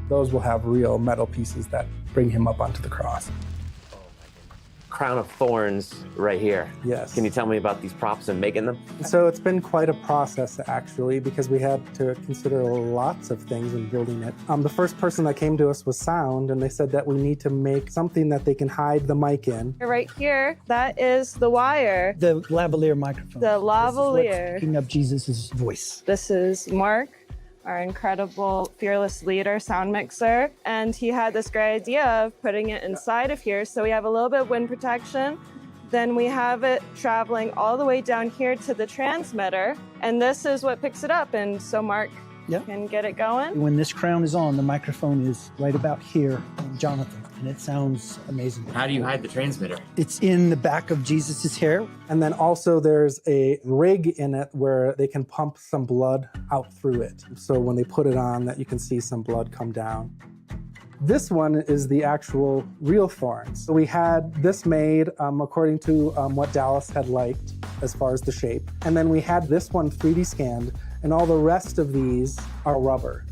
Those will have real metal pieces that bring him up onto the cross. Crown of thorns right here. Yes. Can you tell me about these props and making them? So it's been quite a process, actually, because we had to consider lots of things in building it. The first person that came to us was sound, and they said that we need to make something that they can hide the mic in. Right here, that is the wire. The lavalier microphone. The lavalier. Picking up Jesus' voice. This is Mark, our incredible fearless leader, sound mixer. And he had this great idea of putting it inside of here. So we have a little bit of wind protection. Then we have it traveling all the way down here to the transmitter. And this is what picks it up. And so Mark can get it going. When this crown is on, the microphone is right about here on Jonathan. And it sounds amazing. How do you hide the transmitter? It's in the back of Jesus's hair. And then also there's a rig in it where they can pump some blood out through it. So when they put it on, that you can see some blood come down. This one is the actual real thorns. So we had this made according to what Dallas had liked as far as the shape. And then we had this one 3D scanned, and all the rest of these are rubber.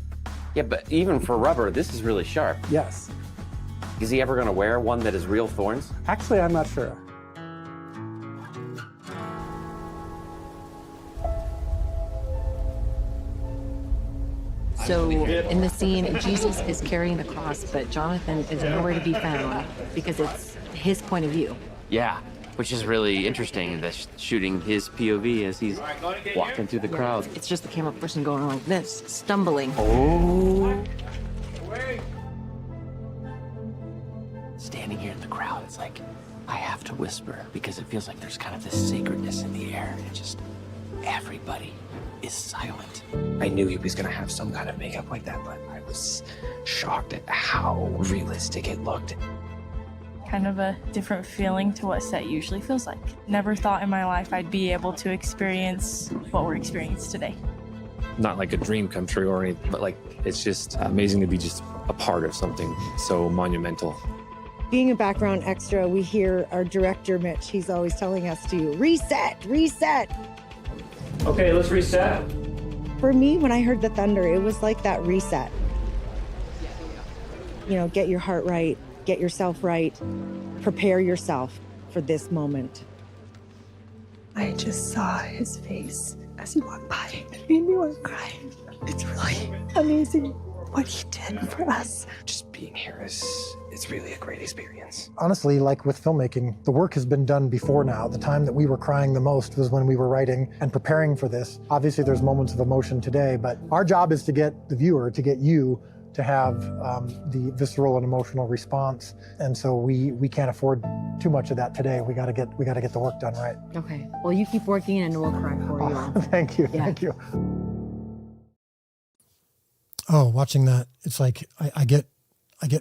Yeah, but even for rubber, this is really sharp. Yes. Is he ever going to wear one that is real thorns? Actually, I'm not sure. So in the scene, Jesus is carrying the cross, but Jonathan is nowhere to be found because it's his point of view. Yeah, which is really interesting, that's shooting his POV as he's walking through the crowd. It's just the camera person going like this, stumbling. Oh. Standing here in the crowd, it's like, I have to whisper because it feels like there's kind of this sacredness in the air and just everybody is silent. I knew he was gonna have some kind of makeup like that, but I was shocked at how realistic it looked. Kind of a different feeling to what set usually feels like. Never thought in my life I'd be able to experience what we're experiencing today. Not like a dream come true or anything, but like, it's just amazing to be just a part of something so monumental. Being a background extra, we hear our director, Mitch, he's always telling us to reset, reset. Okay, let's reset. For me, when I heard the thunder, it was like that reset. You know, get your heart right, get yourself right, prepare yourself for this moment. I just saw his face as he walked by. It made me want to cry. It's really amazing what he did for us. Just being here it's really a great experience. Honestly, like with filmmaking, the work has been done before now. The time that we were crying the most was when we were writing and preparing for this. Obviously, there's moments of emotion today, but our job is to get the viewer, to get you to have the visceral and emotional response. And so we can't afford too much of that today. We gotta get the work done right. Okay. Well, you keep working and we'll cry for you. Thank you. Yeah. Thank you. Oh, watching that, it's like I get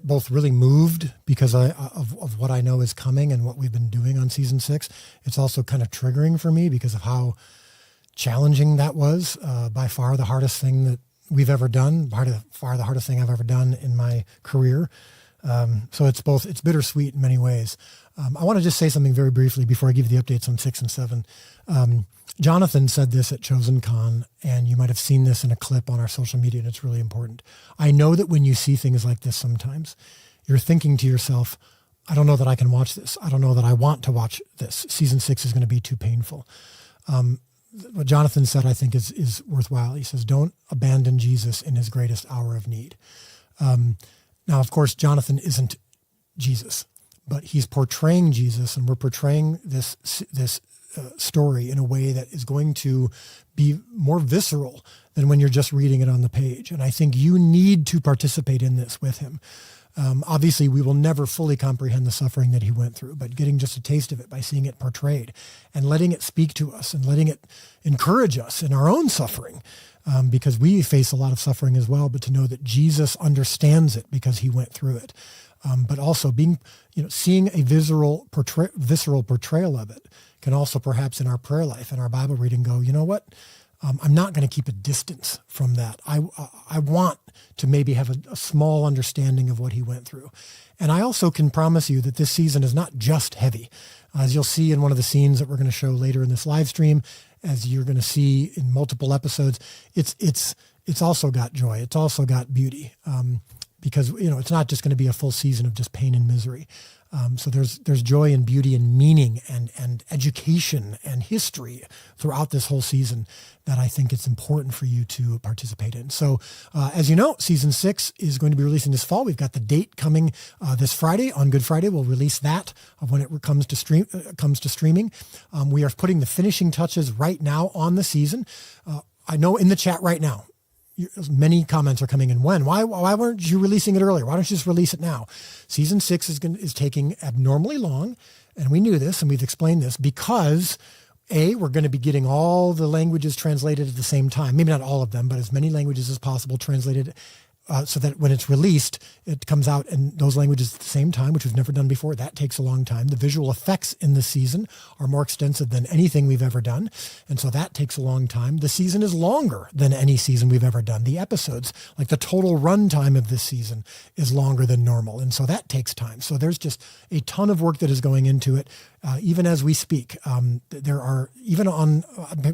both really moved because of what I know is coming and what we've been doing on season 6. It's also kind of triggering for me because of how challenging that was. By far the hardest thing that we've ever done, by far the hardest thing I've ever done in my career. So it's bittersweet in many ways. I want to just say something very briefly before I give you the updates on 6 and 7. Jonathan said this at Chosen Con, and you might have seen this in a clip on our social media, and it's really important. I know that when you see things like this sometimes, you're thinking to yourself, I don't know that I can watch this. I don't know that I want to watch this. Season 6 is going to be too painful. What Jonathan said, I think, is worthwhile. He says, don't abandon Jesus in his greatest hour of need. Now, of course, Jonathan isn't Jesus, but he's portraying Jesus, and we're portraying this story in a way that is going to be more visceral than when you're just reading it on the page. And I think you need to participate in this with him. Obviously, we will never fully comprehend the suffering that he went through, but getting just a taste of it by seeing it portrayed and letting it speak to us and letting it encourage us in our own suffering because we face a lot of suffering as well, but to know that Jesus understands it because he went through it. But also seeing a visceral portrayal of it can also perhaps in our prayer life and our Bible reading go, you know what? I'm not going to keep a distance from that. I want to maybe have a small understanding of what he went through. And I also can promise you that this season is not just heavy. As you'll see in one of the scenes that we're going to show later in this live stream, as you're going to see in multiple episodes, it's also got joy. It's also got beauty. Because, it's not just going to be a full season of just pain and misery. So there's joy and beauty and meaning and education and history throughout this whole season that I think it's important for you to participate in. So as you know, season 6 is going to be releasing this fall. We've got the date coming this Friday. On Good Friday, we'll release that of when it comes to streaming. We are putting the finishing touches right now on the season. I know in the chat right now, many comments are coming in. Why weren't you releasing it earlier? Why don't you just release it now? Season 6 is taking abnormally long, and we knew this and we've explained this because we're going to be getting all the languages translated at the same time. Maybe not all of them, but as many languages as possible translated so that when it's released, it comes out in those languages at the same time, which we've never done before. That takes a long time. The visual effects in the season are more extensive than anything we've ever done. And so that takes a long time. The season is longer than any season we've ever done. The episodes, like the total run time of this season is longer than normal. And so that takes time. So there's just a ton of work that is going into it. Even as we speak, there are, even on,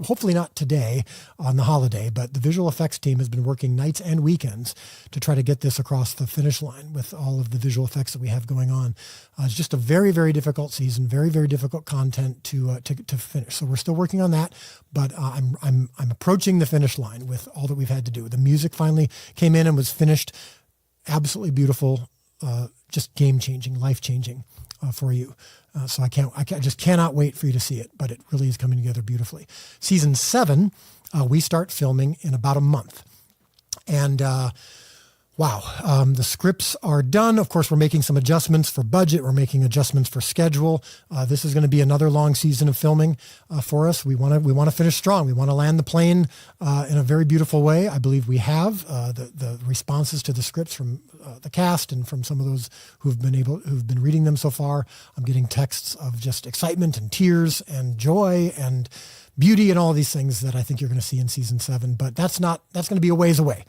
hopefully not today on the holiday, but the visual effects team has been working nights and weekends to try to get this across the finish line with all of the visual effects that we have going on. It's just a very, very difficult season, very, very difficult content to finish. So we're still working on that, but I'm approaching the finish line with all that we've had to do. The music finally came in and was finished. Absolutely beautiful, just game-changing, life-changing for you. So I just cannot wait for you to see it, but it really is coming together beautifully. Season 7, we start filming in about a month. And the scripts are done. Of course, we're making some adjustments for budget. We're making adjustments for schedule. This is going to be another long season of filming for us. We want to finish strong. We want to land the plane in a very beautiful way. I believe we have the responses to the scripts from the cast and from some of those who've been reading them so far. I'm getting texts of just excitement and tears and joy and beauty and all these things that I think you're going to see in season 7, but that's going to be a ways away.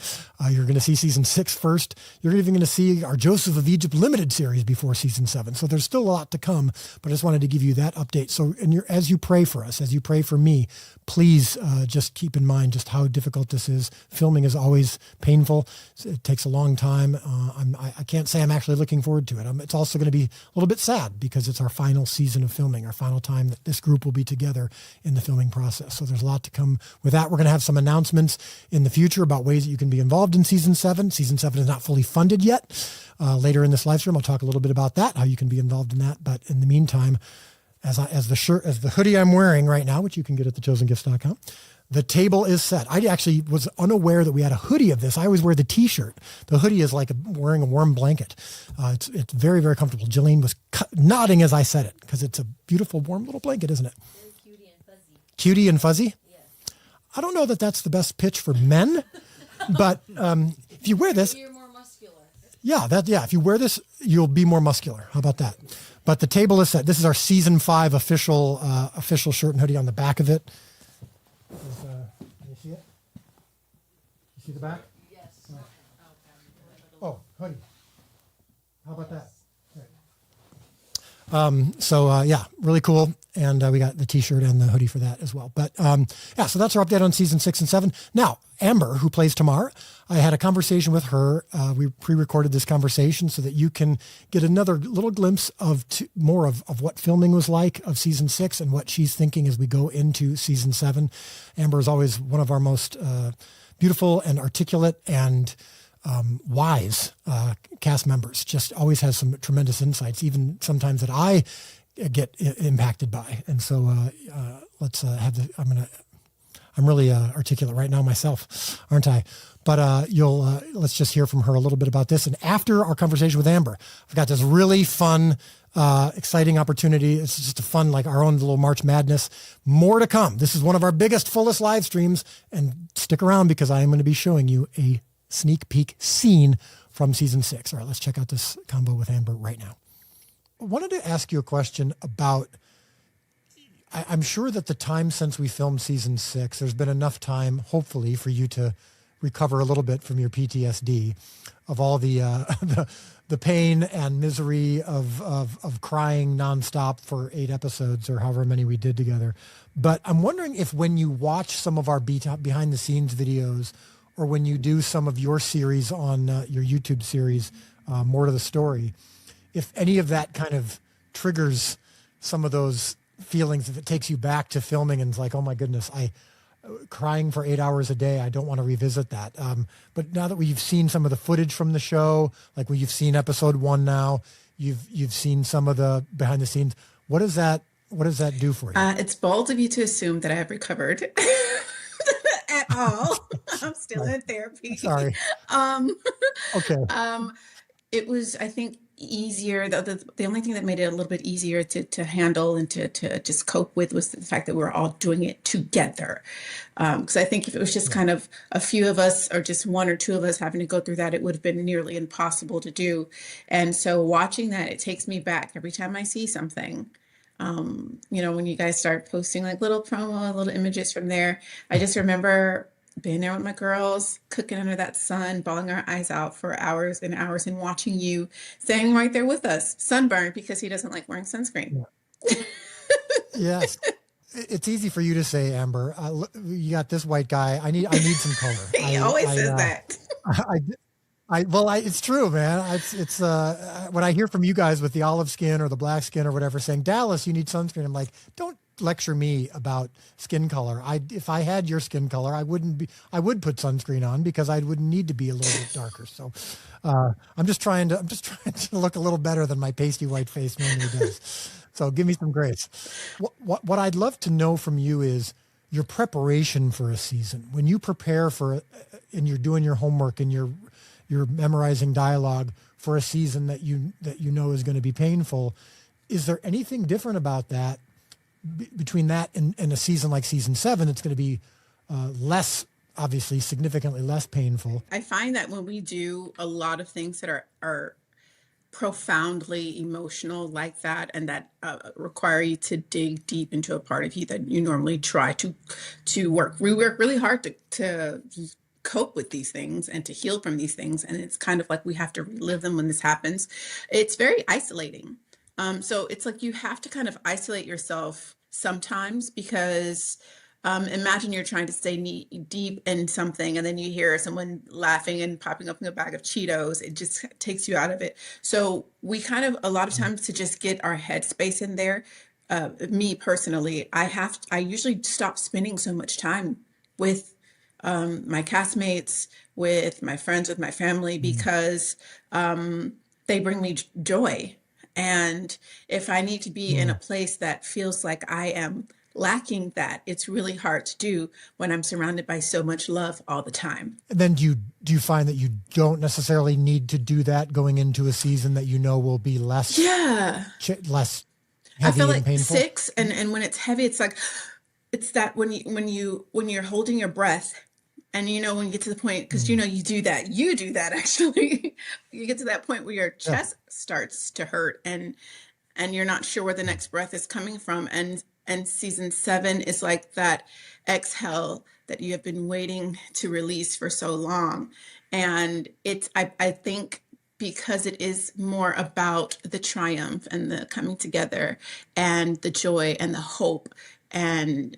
You're going to see season 6 first. You're even going to see our Joseph of Egypt limited series before season 7. So there's still a lot to come, but I just wanted to give you that update. So as you pray for us, as you pray for me, please just keep in mind just how difficult this is. Filming is always painful. It takes a long time. I can't say I'm actually looking forward to it. It's also going to be a little bit sad because it's our final season of filming, our final time that this group will be together in the filming process. So there's a lot to come with that. We're going to have some announcements in the future about ways that you can be involved in season 7. Season 7 is not fully funded yet. Later in this live stream, I'll talk a little bit about that, how you can be involved in that. But in the meantime, as the hoodie I'm wearing right now, which you can get at thechosengifts.com, the table is set. I actually was unaware that we had a hoodie of this. I always wear the t-shirt. The hoodie is like wearing a warm blanket. It's very, very comfortable. Jillian was nodding as I said it because it's a beautiful, warm little blanket, isn't it? Very cutie and fuzzy. Cutie and fuzzy? Yes. I don't know that that's the best pitch for men, but if you wear this, you're more muscular. Yeah, if you wear this, you'll be more muscular. How about that? But the table is set. This is our season 5 official shirt and hoodie on the back of it. Can you see it? You see the back? Yes. Oh, hoodie. How about that? Right. Really cool. And we got the t-shirt and the hoodie for that as well. But so that's our update on season 6 and 7. Now, Amber, who plays Tamar, I had a conversation with her. We pre-recorded this conversation so that you can get another little glimpse of more of what filming was like of season 6 and what she's thinking as we go into season 7. Amber is always one of our most beautiful and articulate and wise cast members. Just always has some tremendous insights, even sometimes that I get impacted by. And so let's I'm really articulate right now myself, aren't I? But let's just hear from her a little bit about this. And after our conversation with Amber, I've got this really fun Exciting opportunity. It's just a fun, like our own little March Madness. More to come. This is one of our biggest, fullest live streams, and stick around because I am going to be showing you a sneak peek scene from season 6. All right, let's check out this combo with Amber right now. I wanted to ask you a question about, I'm sure that the time since we filmed season 6, there's been enough time, hopefully, for you to recover a little bit from your PTSD of all the pain and misery of crying nonstop for 8 episodes or however many we did together. But I'm wondering if when you watch some of our behind the scenes videos, or when you do some of your series on your YouTube series, More to the Story, if any of that kind of triggers some of those feelings, if it takes you back to filming and it's like, oh my goodness, crying for 8 hours a day, I don't want to revisit that. But now that we've seen some of the footage from the show, like you've seen episode 1 now, you've seen some of the behind the scenes. What does that do for you? It's bold of you to assume that I have recovered at all. I'm still in therapy. Sorry. Okay. It was, I think, easier. The only thing that made it a little bit easier to handle and to just cope with was the fact that we were all doing it together. Because I think if it was just kind of a few of us or just 1 or 2 of us having to go through that, it would have been nearly impossible to do. And so watching that, it takes me back every time I see something. When you guys start posting like little promo, little images from there, I just remember being there with my girls, cooking under that sun, bawling our eyes out for hours and hours, and watching you staying right there with us, sunburned because he doesn't like wearing sunscreen. Yeah. Yes. It's easy for you to say, Amber. You got this white guy. I need some color. He always says that. It's true, man. It's when I hear from you guys with the olive skin or the black skin or whatever saying, Dallas, you need sunscreen. I'm like, don't lecture me about skin color. If I had your skin color, I would put sunscreen on because I would need to be a little bit darker. So I'm just trying to look a little better than my pasty white face normally does. So give me some grace. What I'd love to know from you is your preparation for a season. When you prepare and you're doing your homework and you're memorizing dialogue for a season that you know is going to be painful, is there anything different about that between that and a season like season 7? It's going to be less, obviously significantly less painful. I find that when we do a lot of things that are profoundly emotional like that, and that require you to dig deep into a part of you that you normally try to work. We work really hard to cope with these things and to heal from these things, and it's kind of like we have to relive them when this happens. It's very isolating. So it's like you have to kind of isolate yourself sometimes because imagine you're trying to stay deep in something and then you hear someone laughing and popping up in a bag of Cheetos. It just takes you out of it. So we kind of, a lot of times, to just get our headspace in there, me personally, I usually stop spending so much time with my castmates, with my friends, with my family, because they bring me joy. And if I need to be in a place that feels like I am lacking that, it's really hard to do when I'm surrounded by so much love all the time. And then do you find that you don't necessarily need to do that going into a season that you know will be less less heavy I feel like and painful? 6 and when it's heavy, it's like it's that when you're holding your breath. And, when you get to the point, because, you do that actually, you get to that point where your chest starts to hurt and you're not sure where the next breath is coming from. And season 7 is like that exhale that you have been waiting to release for so long. And I think because it is more about the triumph and the coming together and the joy and the hope, and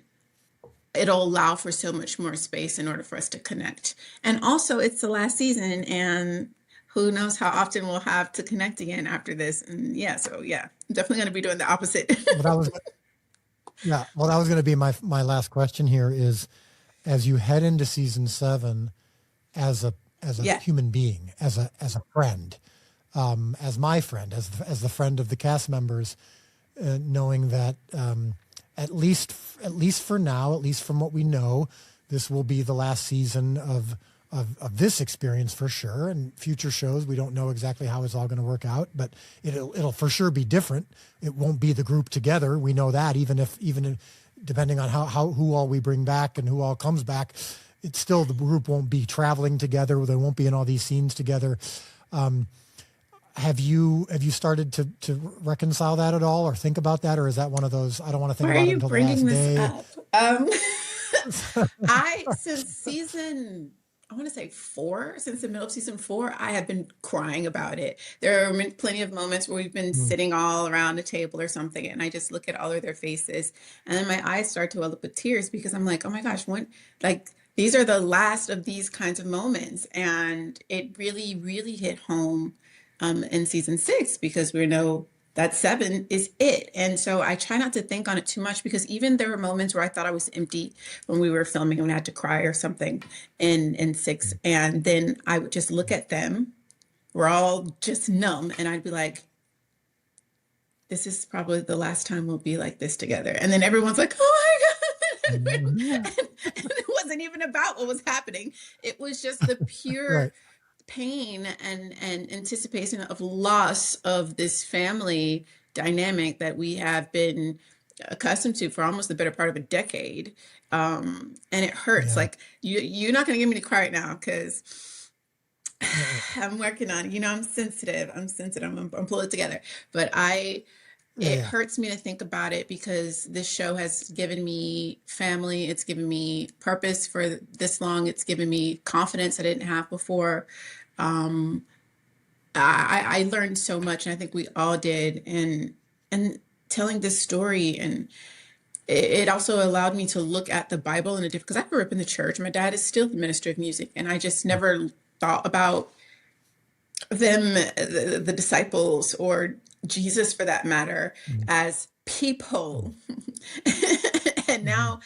it'll allow for so much more space in order for us to connect. And also, it's the last season, and who knows how often we'll have to connect again after this. And I'm definitely going to be doing the opposite. That was going to be my last question here is, as you head into season 7, as a human being, as a friend, as my friend, as the friend of the cast members, knowing that, at least for now, at least from what we know, this will be the last season of of this experience for sure. And future shows, we don't know exactly how it's all going to work out, but it'll for sure be different. It won't be the group together. We know that even depending on who all we bring back and who all comes back, it's still, the group won't be traveling together. They won't be in all these scenes together. Have you started to reconcile that at all or think about that? Or is that one of those, I don't want to think about it until the last day? Since season, I want to say 4, since the middle of season 4, I have been crying about it. There are plenty of moments where we've been sitting all around a table or something, and I just look at all of their faces, and then my eyes start to well up with tears because I'm like, oh my gosh, these are the last of these kinds of moments. And it really, really hit home in season 6 because we know that 7 is it. And so I try not to think on it too much because even there were moments where I thought I was empty when we were filming and I had to cry or something in 6. And then I would just look at them. We're all just numb. And I'd be like, this is probably the last time we'll be like this together. And then everyone's like, oh my God. and it wasn't even about what was happening. It was just the pure Right. pain and anticipation of loss of this family dynamic that we have been accustomed to for almost the better part of a decade. And it hurts. Yeah. Like you're not going to get me to cry right now because I'm working on it. I'm sensitive. I'm pull it together. But it hurts me to think about it because this show has given me family. It's given me purpose for this long. It's given me confidence I didn't have before. I learned so much, and I think we all did. And telling this story, and it also allowed me to look at the Bible in a different, because I grew up in the church. My dad is still the minister of music, and I just never thought about them, the disciples, or Jesus for that matter, as people. And now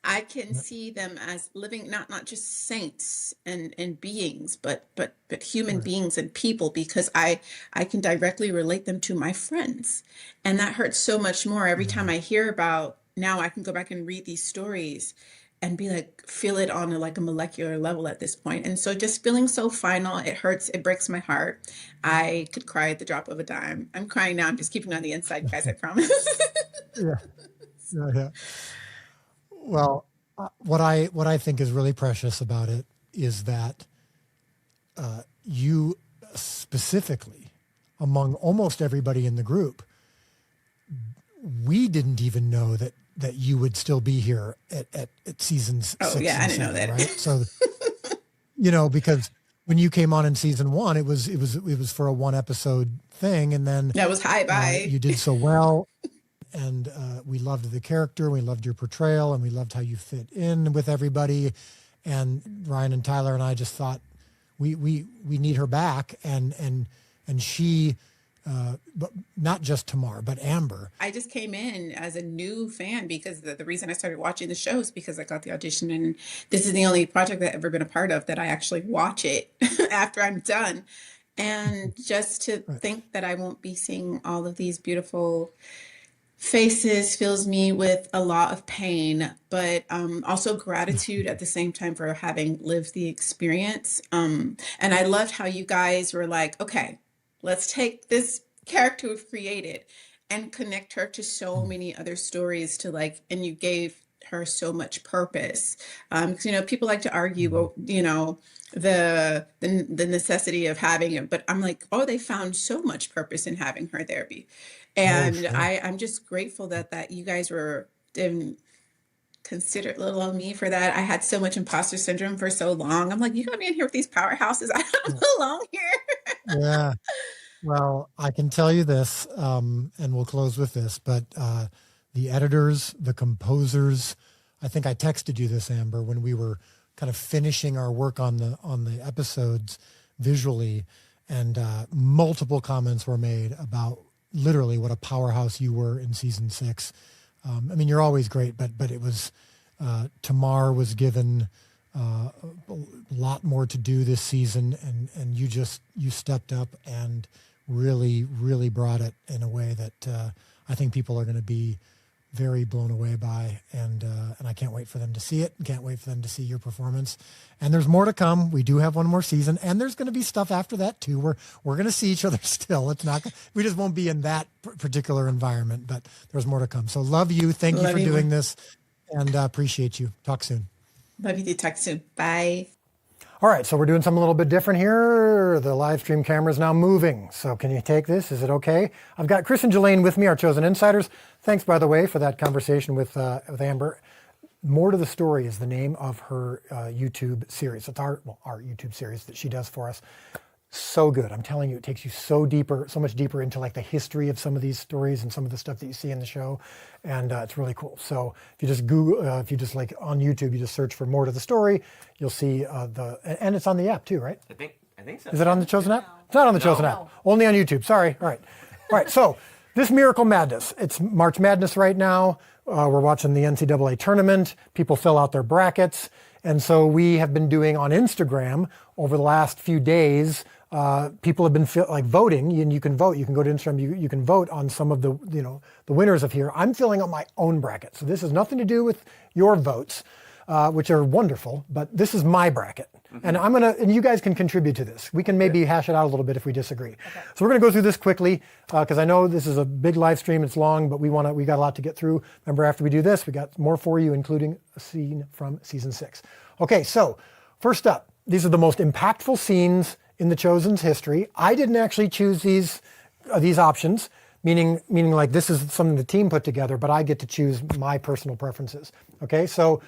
I can see them as living, not just saints and beings, but human beings and people, because I can directly relate them to my friends. And that hurts so much more every time I hear about, now I can go back and read these stories and be like, feel it on a molecular level at this point. And so just feeling so final, it hurts, it breaks my heart. I could cry at the drop of a dime. I'm crying now, I'm just keeping it on the inside, guys, I promise. Yeah. Well, what I think is really precious about it is that you specifically, among almost everybody in the group, we didn't even know that you would still be here at seasons 6 yeah, I and didn't know 7, that. right? So, because when you came on in season 1, it was for a 1 episode thing, and then That was hi bye. you did so well, and we loved the character, we loved your portrayal, and we loved how you fit in with everybody. And Ryan and Tyler and I just thought we need her back, and she. But not just Tamar, but Amber. I just came in as a new fan because the reason I started watching the show is because I got the audition, and this is the only project that I've ever been a part of that I actually watch it after I'm done. And just to think that I won't be seeing all of these beautiful faces fills me with a lot of pain, but also gratitude at the same time for having lived the experience. And I loved how you guys were like, okay, let's take this character we've created and connect her to so many other stories and you gave her so much purpose. Because, people like to argue, well, the necessity of having it, but I'm like, oh, they found so much purpose in having her there. And sure. I'm just grateful that you guys were considerate little of me for that. I had so much imposter syndrome for so long. I'm like, you got me in here with these powerhouses. I don't belong here. Yeah. Well, I can tell you this, and we'll close with this, but the editors, the composers, I think I texted you this, Amber, when we were kind of finishing our work on the episodes visually, and multiple comments were made about literally what a powerhouse you were in season 6. You're always great, but it was, Tamar was given a lot more to do this season, and you stepped up and really, really brought it in a way that I think people are going to be very blown away by, and I can't wait for them to see it. Can't wait for them to see your performance. And there's more to come. We do have one more season, and there's going to be stuff after that too. We're going to see each other still. It's not. We just won't be in that particular environment, but there's more to come. So love you. Thank you for doing this, and appreciate you. Talk soon. Love you to talk soon. Bye. All right, so we're doing something a little bit different here. The live stream camera is now moving. So can you take this? Is it okay? I've got Chris and Jelaine with me, our chosen insiders. Thanks, by the way, for that conversation with Amber. More to the Story is the name of her YouTube series. It's our YouTube series that she does for us. So good. I'm telling you, it takes you so much deeper into like the history of some of these stories and some of the stuff that you see in the show. And it's really cool. So if you just Google, if you just like on YouTube, you just search for More to the Story, you'll see and it's on the app too, right? I think so. Is it on the Chosen app? It's not on the Chosen app. Only on YouTube. Sorry. All right. So this Miracle Madness, it's March Madness right now. We're watching the NCAA tournament. People fill out their brackets. And so we have been doing on Instagram over the last few days, people have been voting, and you can vote. You can go to Instagram. You can vote on some of the winners of here. I'm filling out my own bracket, so this has nothing to do with your votes, which are wonderful. But this is my bracket, and and you guys can contribute to this. We can maybe hash it out a little bit if we disagree. Okay. So we're gonna go through this quickly because I know this is a big live stream. It's long, but we got a lot to get through. Remember, after we do this, we got more for you, including a scene from season 6. Okay, so first up, these are the most impactful scenes in the Chosen's history. I didn't actually choose these options, meaning like this is something the team put together, but I get to choose my personal preferences. Okay, so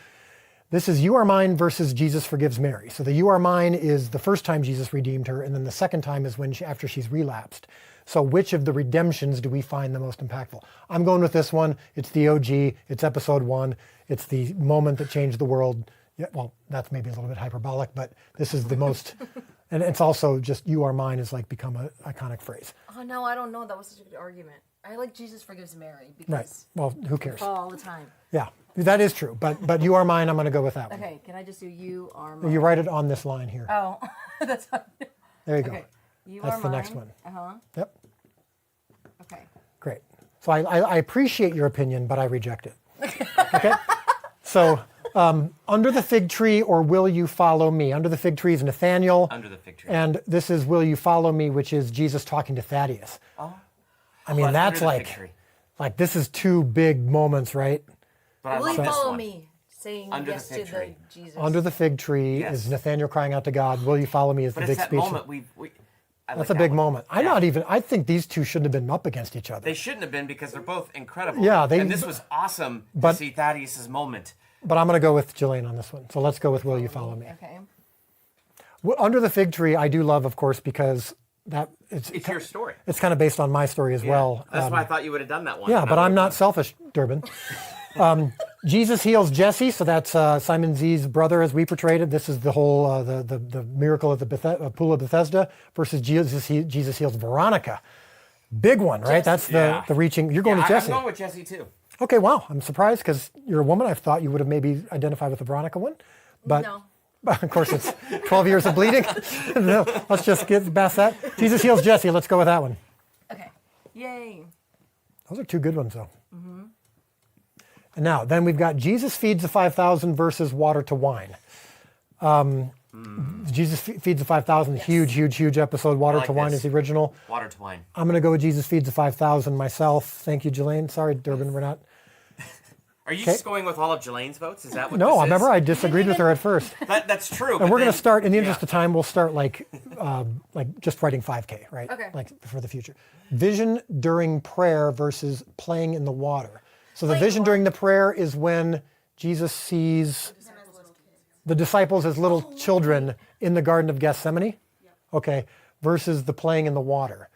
this is You Are Mine versus Jesus Forgives Mary. So the You Are Mine is the first time Jesus redeemed her, and then the second time is after she's relapsed. So which of the redemptions do we find the most impactful? I'm going with this one. It's the OG. It's episode 1. It's the moment that changed the world. Yeah, well, that's maybe a little bit hyperbolic, but this is the most. And it's also just You Are Mine has like become an iconic phrase. Oh no, I don't know. That was such a good argument. I like Jesus Forgives Mary because right. Well, who cares? Fall all the time. Yeah, that is true. But You Are Mine, I'm going to go with that one. Okay, can I just do You Are Mine? You write it on this line here. Oh, that's fine. There you go. Okay. That's the next one. Uh-huh. Yep. Okay. Great. So I appreciate your opinion, but I reject it. Okay. So. Under the Fig Tree or Will You Follow Me? Under the Fig Tree is Nathaniel. Under the Fig Tree. And this is Will You Follow Me, which is Jesus talking to Thaddeus. Oh. I mean, that's like this is two big moments, right? Will you follow me? Saying Under yes the Fig to Tree. the Jesus. Under the Fig Tree is Nathaniel crying out to God. Will you follow me is the big speech. Moment that's a big moment. I think these two shouldn't have been up against each other. They shouldn't have been because they're both incredible. Yeah, and this was awesome to see Thaddeus' moment. But I'm going to go with Jelaine on this one. So let's go with Will You Follow Me? Okay. Under the Fig Tree, I do love, of course, because it's your story. It's kind of based on my story as well. That's why I thought you would have done that one. Yeah, but I'm not selfish, Durbin. Jesus heals Jesse, so that's Simon Z's brother as we portrayed it. This is the whole the miracle at the pool of Bethesda versus Jesus heals Veronica. Big one, right? Jesse. That's the reaching. You're going with Jesse. I'm going with Jesse too. Okay, wow. I'm surprised because you're a woman. I thought you would have maybe identified with the Veronica one. But no. Of course, it's 12 years of bleeding. No, let's just get past that. Jesus heals Jesse. Let's go with that one. Okay. Yay. Those are two good ones, though. Mm-hmm. And now, then we've got Jesus feeds the 5,000 versus water to wine. Jesus feeds the 5,000, yes. Huge episode. Water to wine is the original. Water to wine. I'm going to go with Jesus feeds the 5,000 myself. Thank you, Jelaine. Sorry, Durbin, we're not. Are you just going with all of Jelaine's votes? Is that what No, this is? remember I disagreed with her at first. That's true. And we're going to start, in the interest of time, we'll start like just writing 5K, right? Okay. Like for the future. Vision during prayer versus playing in the water. So the vision during the prayer is when Jesus sees the disciples as little children in the Garden of Gethsemane. Okay. Versus the playing in the water.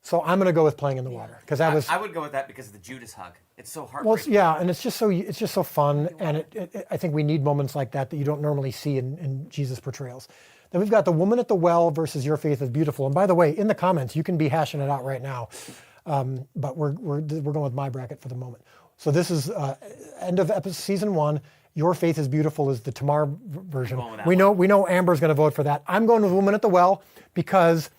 So I'm going to go with playing in the water because that was. I would go with that because of the Judas hug. It's so heartbreaking. Well, and it's just so fun, and I think we need moments like that you don't normally see in Jesus portrayals. Then we've got the woman at the well versus Your Faith is Beautiful. And by the way, in the comments you can be hashing it out right now, but we're going with my bracket for the moment. So this is end of season 1. Your Faith is Beautiful is the Tamar version. We know Amber's going to vote for that. I'm going with Woman at the Well because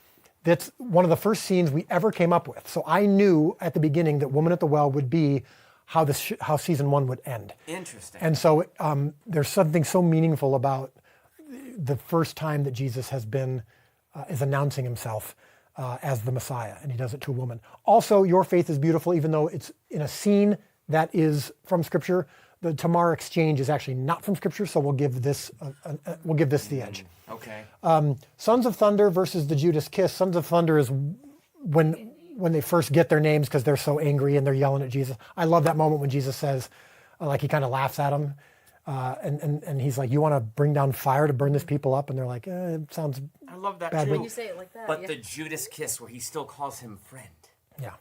that's one of the first scenes we ever came up with. So I knew at the beginning that Woman at the Well would be how season 1 would end. Interesting. And so there's something so meaningful about the first time that Jesus is announcing himself as the Messiah, and he does it to a woman. Also, your faith is beautiful, even though it's in a scene that is from Scripture. The Tamar exchange is actually not from Scripture, so we'll give this the edge. Okay. Sons of Thunder versus the Judas Kiss. Sons of Thunder is when they first get their names because they're so angry and they're yelling at Jesus. I love that moment when Jesus says, like he kind of laughs at them, and he's like, "You want to bring down fire to burn this people up?" And they're like, "It sounds." I love that bad too. when you say it like that, But yeah. the Judas kiss, where he still calls him friend. Yeah,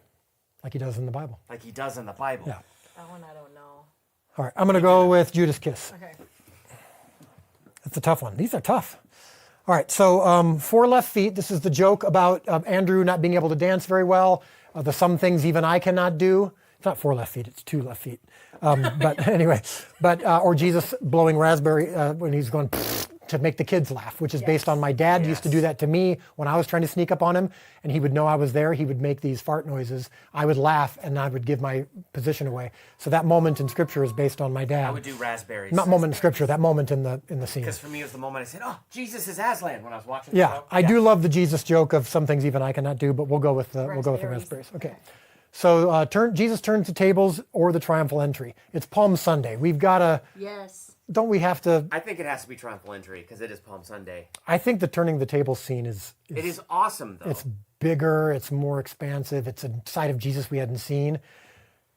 like he does in the Bible. Like he does in the Bible. Yeah. That one I don't know. All right, I'm going to go with Judas Kiss. Okay. That's a tough one. These are tough. All right, so 4 left feet. This is the joke about Andrew not being able to dance very well. The some things even I cannot do. It's not 4 left feet, it's 2 left feet. But anyway, or Jesus blowing raspberry when he's going to make the kids laugh, which is based on my dad used to do that to me when I was trying to sneak up on him, and he would know I was there. He would make these fart noises. I would laugh, and I would give my position away. So that moment in Scripture is based on my dad. I would do raspberries. Not moment in Scripture, that moment in the scene. Because for me, it was the moment I said, "Oh, Jesus is Aslan" when I was watching. Yeah, the show. I do love the Jesus joke of some things even I cannot do, but we'll go with the raspberries. Okay. So Jesus turns the tables or the triumphal entry. It's Palm Sunday. We've got to. Yes. Don't we have to? I think it has to be triumphal entry because it is Palm Sunday. I think the turning the tables scene is It is awesome though. It's bigger. It's more expansive. It's a side of Jesus we hadn't seen.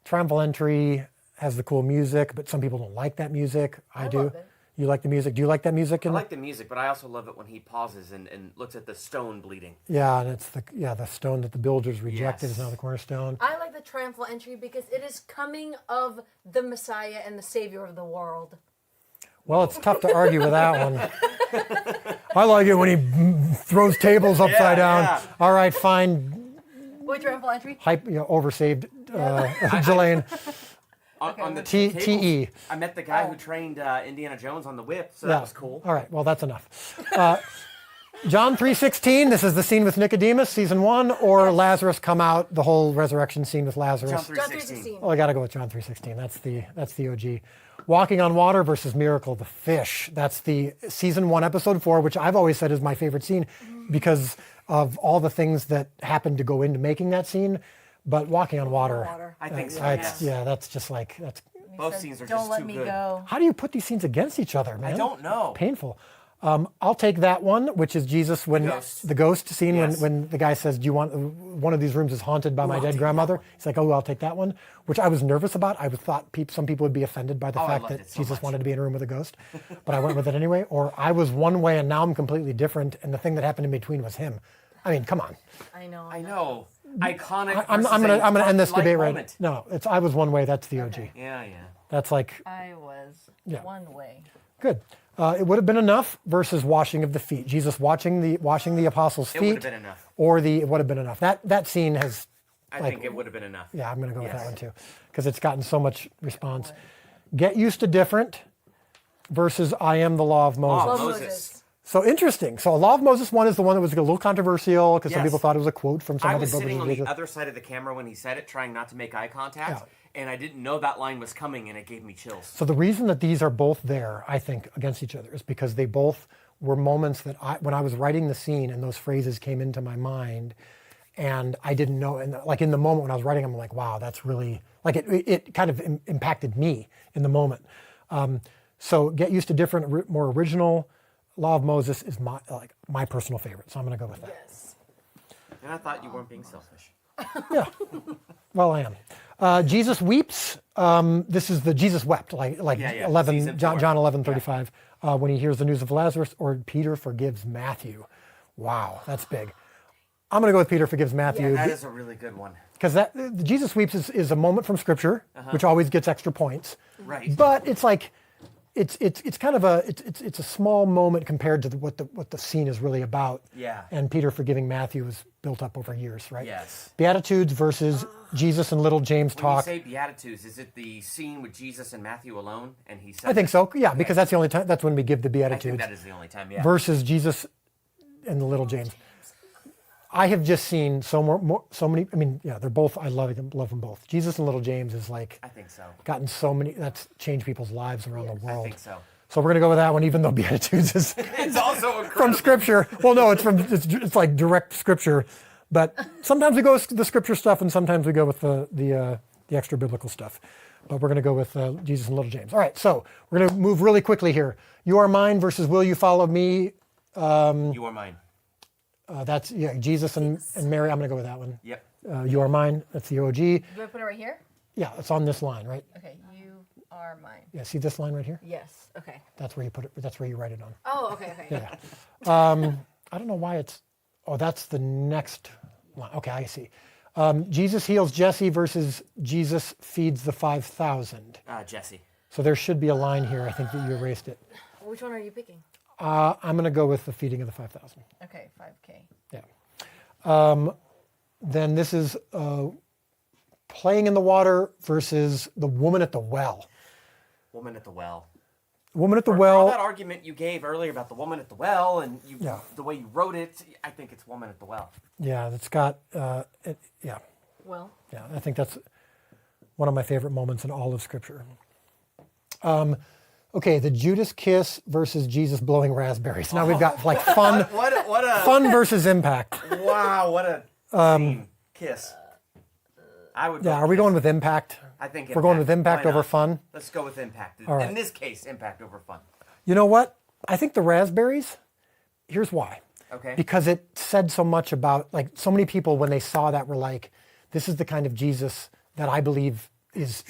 Triumphal entry has the cool music, but some people don't like that music. I do. love it. You like the music? Do you like that music? I like the music, but I also love it when he pauses and looks at the stone bleeding. Yeah, and it's the stone that the builders rejected is now the cornerstone. I like the triumphal entry because it is coming of the Messiah and the Savior of the world. Well, it's tough to argue with that one. I like it when he throws tables upside down. yeah. All right, fine. What triumphal entry? Oversaved Jelaine. On the TE. tables, I met the guy who trained Indiana Jones on the whip, so that was cool. All right, well, that's enough. John 3:16, this is the scene with Nicodemus, season 1, or Lazarus come out, the whole resurrection scene with Lazarus. John 3:16. Oh, I got to go with John 3:16. That's the OG. Walking on Water versus Miracle of the Fish. That's the season 1, episode 4, which I've always said is my favorite scene because of all the things that happened to go into making that scene. But Walking on Water, I think so. yeah, that's just like that's. Both scenes are Don't just let too me good. go. How do you put these scenes against each other, man? I don't know. Painful. I'll take that one, which is Jesus when the ghost scene when the guy says, "Do you want one of these rooms is haunted by my dead grandmother?" He's like, "Oh, I'll take that one," which I was nervous about. I thought some people would be offended by the fact that Jesus wanted to be in a room with a ghost, but I went with it anyway. Or I was one way and now I'm completely different, and the thing that happened in between was him. I mean, come on. I know. Iconic. I'm gonna end this debate right now. No, I was one way. That's the OG. Yeah. That's like I was one way. good. It would have been enough versus washing of the feet. Jesus washing the apostles' feet. It would have been enough. Or it would have been enough. That scene has. I think it would have been enough. Yeah, I'm going to go with that one too, because it's gotten so much response. Get used to different versus I am the law of Moses. Law of Moses. So interesting. So Law of Moses one is the one that was a little controversial because some people thought it was a quote from some I other was book. sitting on the other side of the camera when he said it, trying not to make eye contact, and I didn't know that line was coming, and it gave me chills. So the reason that these are both there, I think, against each other is because they both were moments that when I was writing the scene and those phrases came into my mind, and I didn't know, and like in the moment when I was writing, I'm like, wow, that's really, like it kind of impacted me in the moment. So Get Used to Different, more original. Law of Moses is my personal favorite, so I'm going to go with that. Yes. And I thought you weren't being selfish. Yeah. Well, I am. Jesus weeps. This is the Jesus wept, like 11 John 11:35 when he hears the news of Lazarus, or Peter forgives Matthew. Wow, that's big. I'm going to go with Peter forgives Matthew. Yeah, that is a really good one. Because Jesus weeps is a moment from Scripture, which always gets extra points. Right. But it's like. It's kind of a small moment compared to what the scene is really about. Yeah. And Peter forgiving Matthew is built up over years, right? Yes. Beatitudes versus Jesus and little James talk. When you say Beatitudes, is it the scene with Jesus and Matthew alone, and he says? I think so. Yeah, because that's the only time. That's when we give the Beatitudes. I think that is the only time. Yeah. Versus Jesus and the little James. I have just seen so many. I mean, yeah, they're both. I love them both. Jesus and Little James is like. I think so. Gotten so many. That's changed people's lives around the world. I think so. So we're gonna go with that one, even though Beatitudes is It's also from Scripture. Well, no, it's like direct Scripture, but sometimes we go with the Scripture stuff, and sometimes we go with the extra biblical stuff. But we're gonna go with Jesus and Little James. All right, so we're gonna move really quickly here. You Are Mine versus Will You Follow Me? You Are Mine. That's Jesus and Mary. I'm gonna go with that one. Yep. You Are Mine. That's the OG. Do I put it right here? Yeah, it's on this line, right? Okay, you are mine. Yeah, see this line right here? Yes. Okay. That's where you put it. That's where you write it on. Oh, okay. Yeah. I don't know why it's. Oh, that's the next line. Okay, I see. Jesus heals Jesse versus Jesus feeds the 5,000. Jesse. So there should be a line here. I think that you erased it. Which one are you picking? I'm going to go with the feeding of the 5,000. Okay, 5K. Yeah. Then this is playing in the water versus the woman at the well. Woman at the well. Woman at the For well. all that argument you gave earlier about the woman at the well and the way you wrote it, I think it's woman at the well. Yeah, it's got. Yeah. Well. Yeah, I think that's one of my favorite moments in all of Scripture. Okay, the Judas kiss versus Jesus blowing raspberries. Now we've got like fun, what a fun versus impact. Wow, what a scene. Kiss. I would. Yeah, are we going with impact? I think we're going with impact Why over not? fun. Let's go with impact. All right. In this case, impact over fun. You know what? I think the raspberries. Here's why. Okay. Because it said so much about, like, so many people when they saw that were like, this is the kind of Jesus that I believe is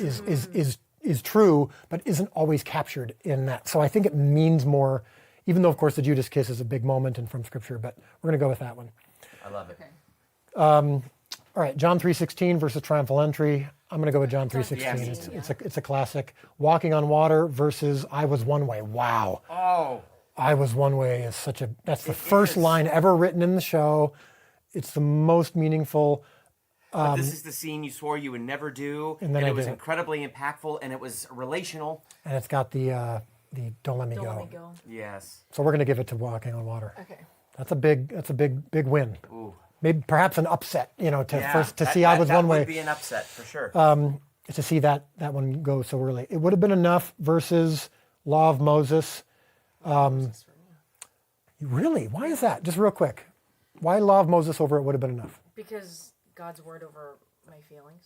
true, but isn't always captured in that. So I think it means more, even though of course the Judas kiss is a big moment and from Scripture, but we're going to go with that one. I love it. All right, John 3:16 versus triumphal entry. I'm going to go with John 3:16. Yes. It's a classic. Walking on water versus I was one way. Wow. Oh. I was one way is that's the first line ever written in the show. It's the most meaningful. But this is the scene you swore you would never do, and then it was incredibly impactful, and it was relational. And it's got the Don't Let Me Go. Let me go. Yes. So we're going to give it to Walking on Water. Okay. That's a big win. Ooh. Maybe perhaps an upset, to see I was one way. That would be an upset for sure. To see that one go so early. It would have been enough versus Law of Moses. Really? Why is that? Just real quick. Why Law of Moses over it would have been enough? Because God's word over my feelings.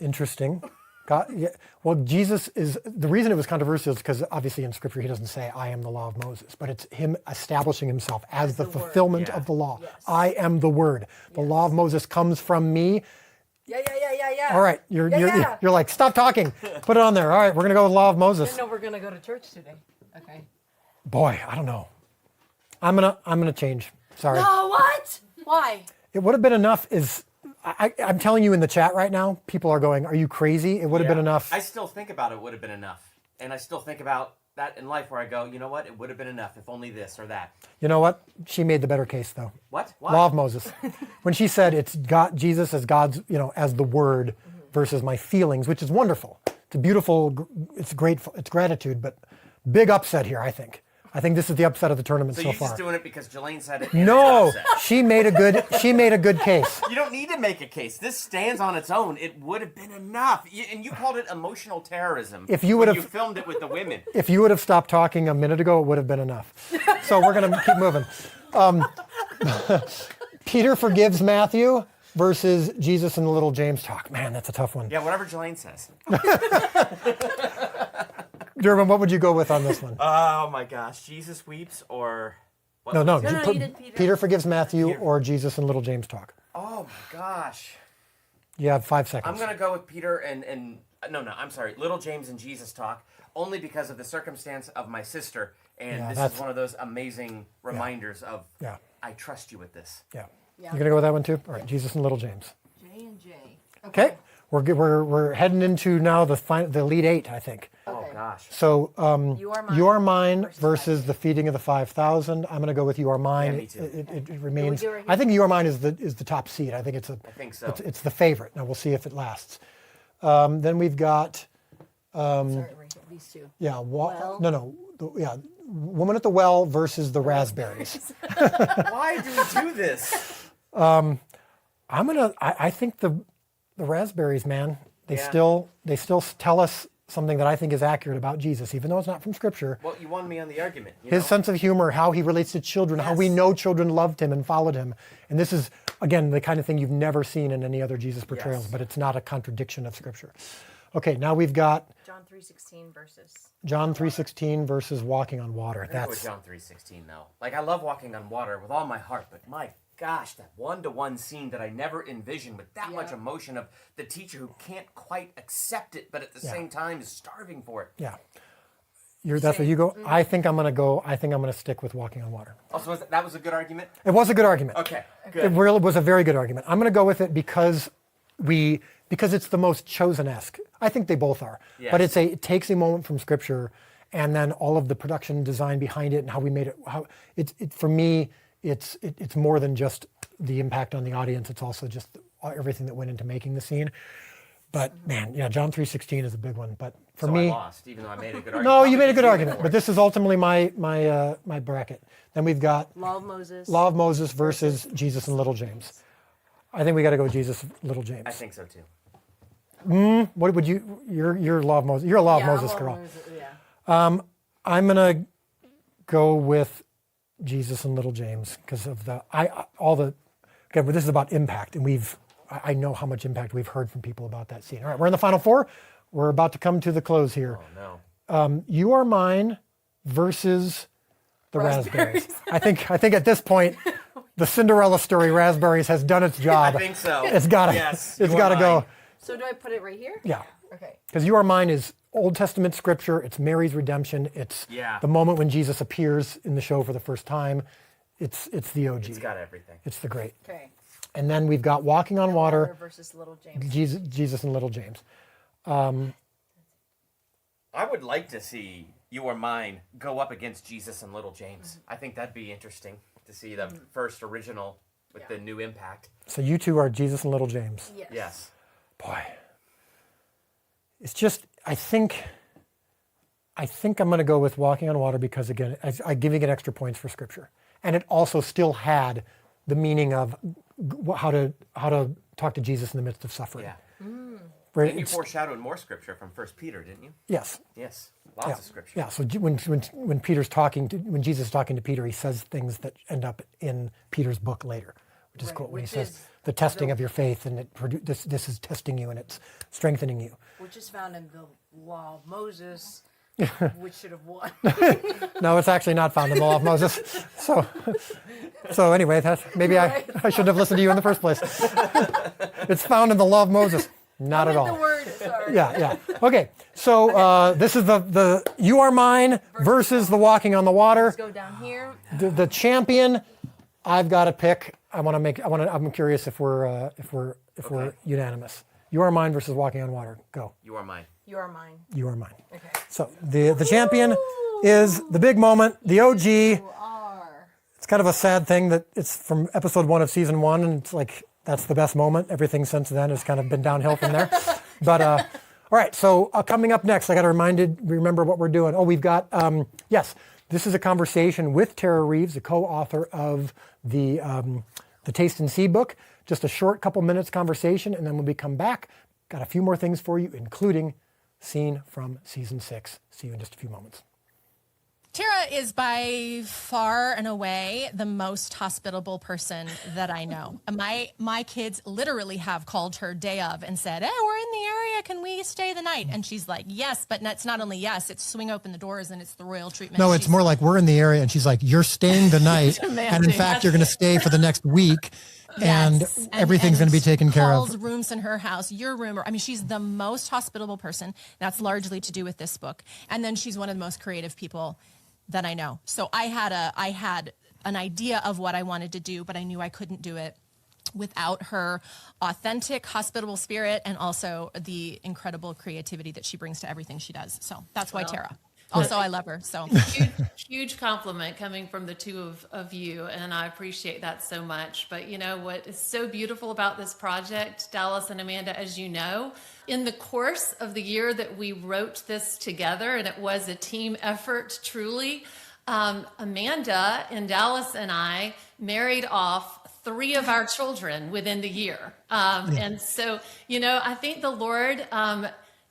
Interesting. God, yeah. Well, Jesus is, the reason it was controversial is because obviously in Scripture he doesn't say, I am the law of Moses, but it's him establishing himself as the fulfillment of the law. Yes. I am the word. The law of Moses comes from me. Yeah. All right, you're like, stop talking. Put it on there. All right, we're going to go with Law of Moses. No, we're going to go to church today. Okay. Boy, I don't know. I'm gonna change. Sorry. No, what? Why? It would have been enough I'm telling you in the chat right now, people are going, are you crazy? It would have been enough. I still think about it would have been enough. And I still think about that in life where I go, you know what? It would have been enough if only this or that. You know what? She made the better case though. What? Why? Law of Moses. When she said it's God, Jesus as God's, as the word versus my feelings, which is wonderful. It's beautiful. It's grateful. It's gratitude, but big upset here, I think. I think this is the upset of the tournament so far. So you're just doing it because Jelaine said it? No, she made a good case. You don't need to make a case. This stands on its own. It would have been enough. And you called it emotional terrorism. If you would have, you filmed it with the women. If you would have stopped talking a minute ago, it would have been enough. So we're going to keep moving. Peter forgives Matthew versus Jesus and the little James talk. Man, that's a tough one. Yeah, whatever Jelaine says. Durbin, what would you go with on this one? Oh my gosh, Jesus weeps or... No, you did Peter forgives Matthew or Jesus and little James talk. Oh my gosh. You have 5 seconds. I'm going to go with Peter and I'm sorry, little James and Jesus talk, only because of the circumstance of my sister. And this is one of those amazing reminders of, I trust you with this. Yeah. You're going to go with that one too? All right, Jesus and little James. J and J. Okay. We're heading into now the lead 8, I think. Oh gosh. So You Are Mine versus the feeding of the 5,000. I'm going to go with You Are Mine. Yeah, me too. It remains. I think You Are Mine is the top seed. I think I think so. It's the favorite. Now we'll see if it lasts. Then we've got. Sorry, these two. Yeah. Woman at the Well versus the raspberries. Why do we do this? I think the raspberries, man, they still tell us something that I think is accurate about Jesus, even though it's not from Scripture. Well, you won me on the argument. His sense of humor, how he relates to children, how we know children loved him and followed him. And this is, again, the kind of thing you've never seen in any other Jesus portrayals, but it's not a contradiction of Scripture. Okay, now we've got John 3:16 versus John 3:16 versus walking on water. I'm gonna go with John 3:16 though. Like, I love walking on water with all my heart, but my gosh, that one-to-one scene that I never envisioned with that much emotion of the teacher who can't quite accept it, but at the same time is starving for it. Yeah. That's where you go. I think I'm gonna stick with walking on water. Also, that was a good argument? It was a good argument. Okay, good. It really was a very good argument. I'm gonna go with it because it's the most Chosen-esque. I think they both are. Yes. But it takes a moment from Scripture, and then all of the production design behind it and how we made it. For me, it's more than just the impact on the audience. It's also just everything that went into making the scene. But man, yeah, John 3:16 is a big one. But for me, I lost, even though I made a good argument. No, you made a good argument. But this is ultimately my bracket. Then we've got Law of Moses versus Jesus and Little James. I think we got to go Jesus, Little James. I think so too. What would you? You're Law of Moses. You're a Law of Moses girl. I'm gonna go with Jesus and Little James because of but this is about impact, and I know how much impact we've heard from people about that scene. All right, we're in the final four. We're about to come to the close here. Oh no. You Are Mine versus the raspberries. I think at this point, the Cinderella story, raspberries, has done its job. I think so. It's got to go. So do I put it right here? Yeah. Okay. Because You Are Mine is Old Testament scripture. It's Mary's redemption. It's the moment when Jesus appears in the show for the first time. It's the OG. It's got everything. It's the great. Okay. And then we've got Walking on Water versus Little James. Jesus and Little James. I would like to see You Are Mine go up against Jesus and Little James. I think that'd be interesting to see the first original with the new impact. So you two are Jesus and Little James. Yes. Boy. It's just, I think I'm going to go with Walking on Water because, again, I'm giving it extra points for Scripture. And it also still had the meaning of how to talk to Jesus in the midst of suffering. Yeah. Right? And you foreshadowed more Scripture from 1 Peter, didn't you? Yes. Yes. Lots of Scripture. Yeah. So when Jesus is talking to Peter, he says things that end up in Peter's book later, which is cool. When he says the testing of your faith, and this is testing you and it's strengthening you. Which is found in the Law of Moses, which should have won. No, it's actually not found in the Law of Moses. So anyway, maybe I shouldn't have listened to you in the first place. It's found in the Law of Moses. Not at all. The word, sorry. Yeah. Okay, so this is the You Are Mine versus the Walking on the Water. Let's go down here. The champion, I've got to pick. I'm curious if we're unanimous. You Are Mine versus Walking on Water. Go. You Are Mine. You Are Mine. You Are Mine. Okay. So the champion is the big moment, the OG. It's kind of a sad thing that it's from episode 1 of season 1, and it's like that's the best moment. Everything since then has kind of been downhill from there. But all right, so coming up next, I got to remember what we're doing. Oh, we've got yes, this is a conversation with Tara Reeves, the co-author of the Taste and See book. Just a short couple minutes conversation, and then when we come back, got a few more things for you, including scene from season 6. See you in just a few moments. Tara is by far and away the most hospitable person that I know. My kids literally have called her day of and said, "Hey, we're in the area. Can we stay the night?" And she's like, "Yes," but it's not only yes, it's swing open the doors and it's the royal treatment. No, it's more like we're in the area, and she's like, "You're staying the night, and in fact, you're going to stay for the next week." And everything's going to be taken care of. Calls rooms in her house, your room. She's the most hospitable person. That's largely to do with this book. And then she's one of the most creative people that I know. So I had an idea of what I wanted to do, but I knew I couldn't do it without her authentic, hospitable spirit and also the incredible creativity that she brings to everything she does. So that's why Tara. Also, I love her. So huge compliment coming from the two of you, and I appreciate that so much. But you know what is so beautiful about this project, Dallas and Amanda, as you know, in the course of the year that we wrote this together, and it was a team effort, truly, Amanda and Dallas and I married off 3 of our children within the year. And so, I think the Lord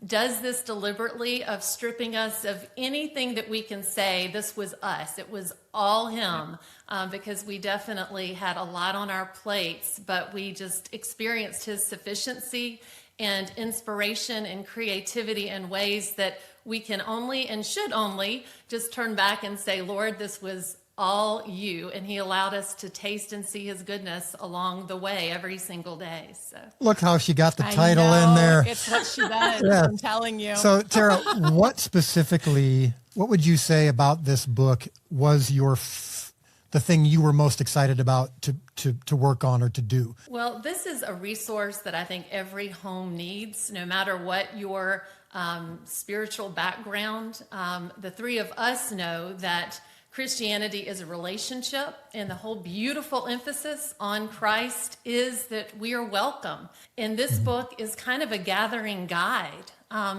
does this deliberately of stripping us of anything that we can say, this was us. It was all him, because we definitely had a lot on our plates, but we just experienced his sufficiency and inspiration and creativity in ways that we can only and should only just turn back and say, Lord, this was all you. And he allowed us to taste and see his goodness along the way every single day. So Look how she got the title in there. It's what she does. Yeah. I'm telling you. So Tara, what would you say about this book was the thing you were most excited about to work on or to do? Well, this is a resource that I think every home needs, no matter what your spiritual background. The 3 of us know that Christianity is a relationship, and the whole beautiful emphasis on Christ is that we are welcome. And this book is kind of a gathering guide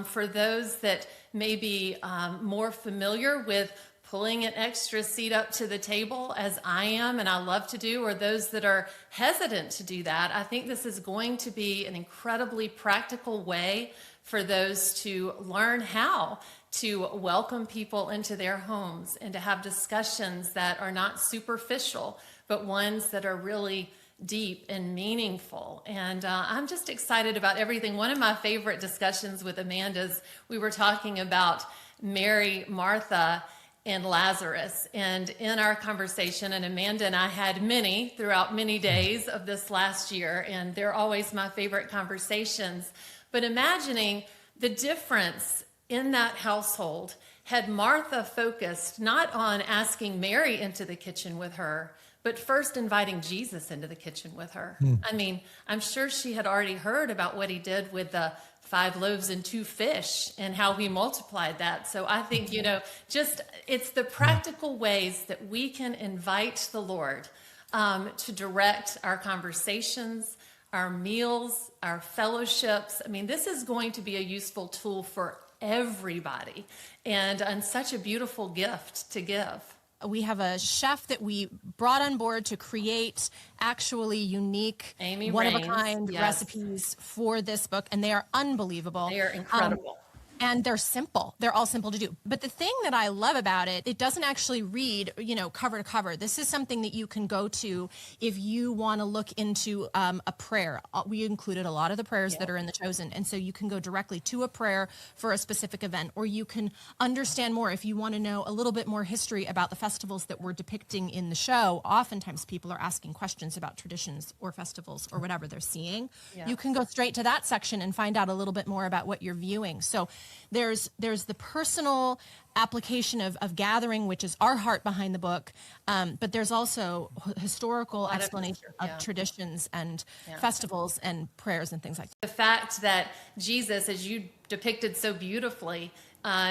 for those that may be more familiar with pulling an extra seat up to the table, as I am and I love to do, or those that are hesitant to do that. I think this is going to be an incredibly practical way for those to learn how to welcome people into their homes and to have discussions that are not superficial, but ones that are really deep and meaningful. And I'm just excited about everything. One of my favorite discussions with Amanda's, we were talking about Mary, Martha, and Lazarus. And in our conversation, and Amanda and I had many throughout many days of this last year, and they're always my favorite conversations. But imagining the difference in that household had Martha focused not on asking Mary into the kitchen with her, but first inviting Jesus into the kitchen with her. I mean, I'm sure she had already heard about what he did with the 5 loaves and 2 fish and how he multiplied that. So I think, it's the practical ways that we can invite the Lord to direct our conversations, our meals, our fellowships. I mean, this is going to be a useful tool for everybody and such a beautiful gift to give. We have a chef that we brought on board to create actually unique, one-of-a-kind recipes for this book, and they are unbelievable. They are incredible. And they're simple. They're all simple to do. But the thing that I love about it, it doesn't actually read, cover to cover. This is something that you can go to if you want to look into a prayer. We included a lot of the prayers that are in The Chosen. And so you can go directly to a prayer for a specific event, or you can understand more if you want to know a little bit more history about the festivals that we're depicting in the show. Oftentimes people are asking questions about traditions or festivals or whatever they're seeing. Yeah. You can go straight to that section and find out a little bit more about what you're viewing. So there's the personal application of gathering, which is our heart behind the book, but there's also historical explanation of traditions and festivals and prayers and things like that. The fact that Jesus, as you depicted so beautifully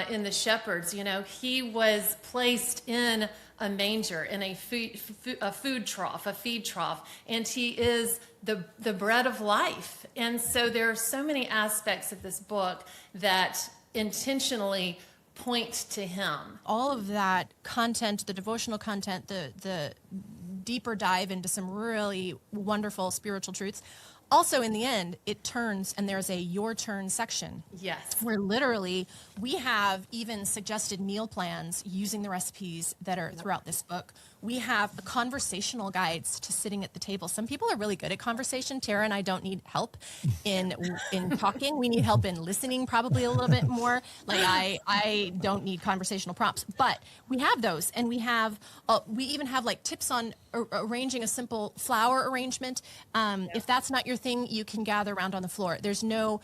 in the shepherds, he was placed in a manger, in a feed trough, and he is the bread of life. And so there are so many aspects of this book that intentionally point to him. All of that content, the devotional content, the deeper dive into some really wonderful spiritual truths. Also, in the end, it turns, and there's a your turn section. Yes. Where literally we have even suggested meal plans using the recipes that are throughout this book. We have conversational guides to sitting at the table. Some people are really good at conversation. Tara and I don't need help in talking. We need help in listening probably a little bit more. Like I don't need conversational prompts, but we have those. And we even have like tips on arranging a simple flower arrangement. If that's not your thing, you can gather around on the floor. There's no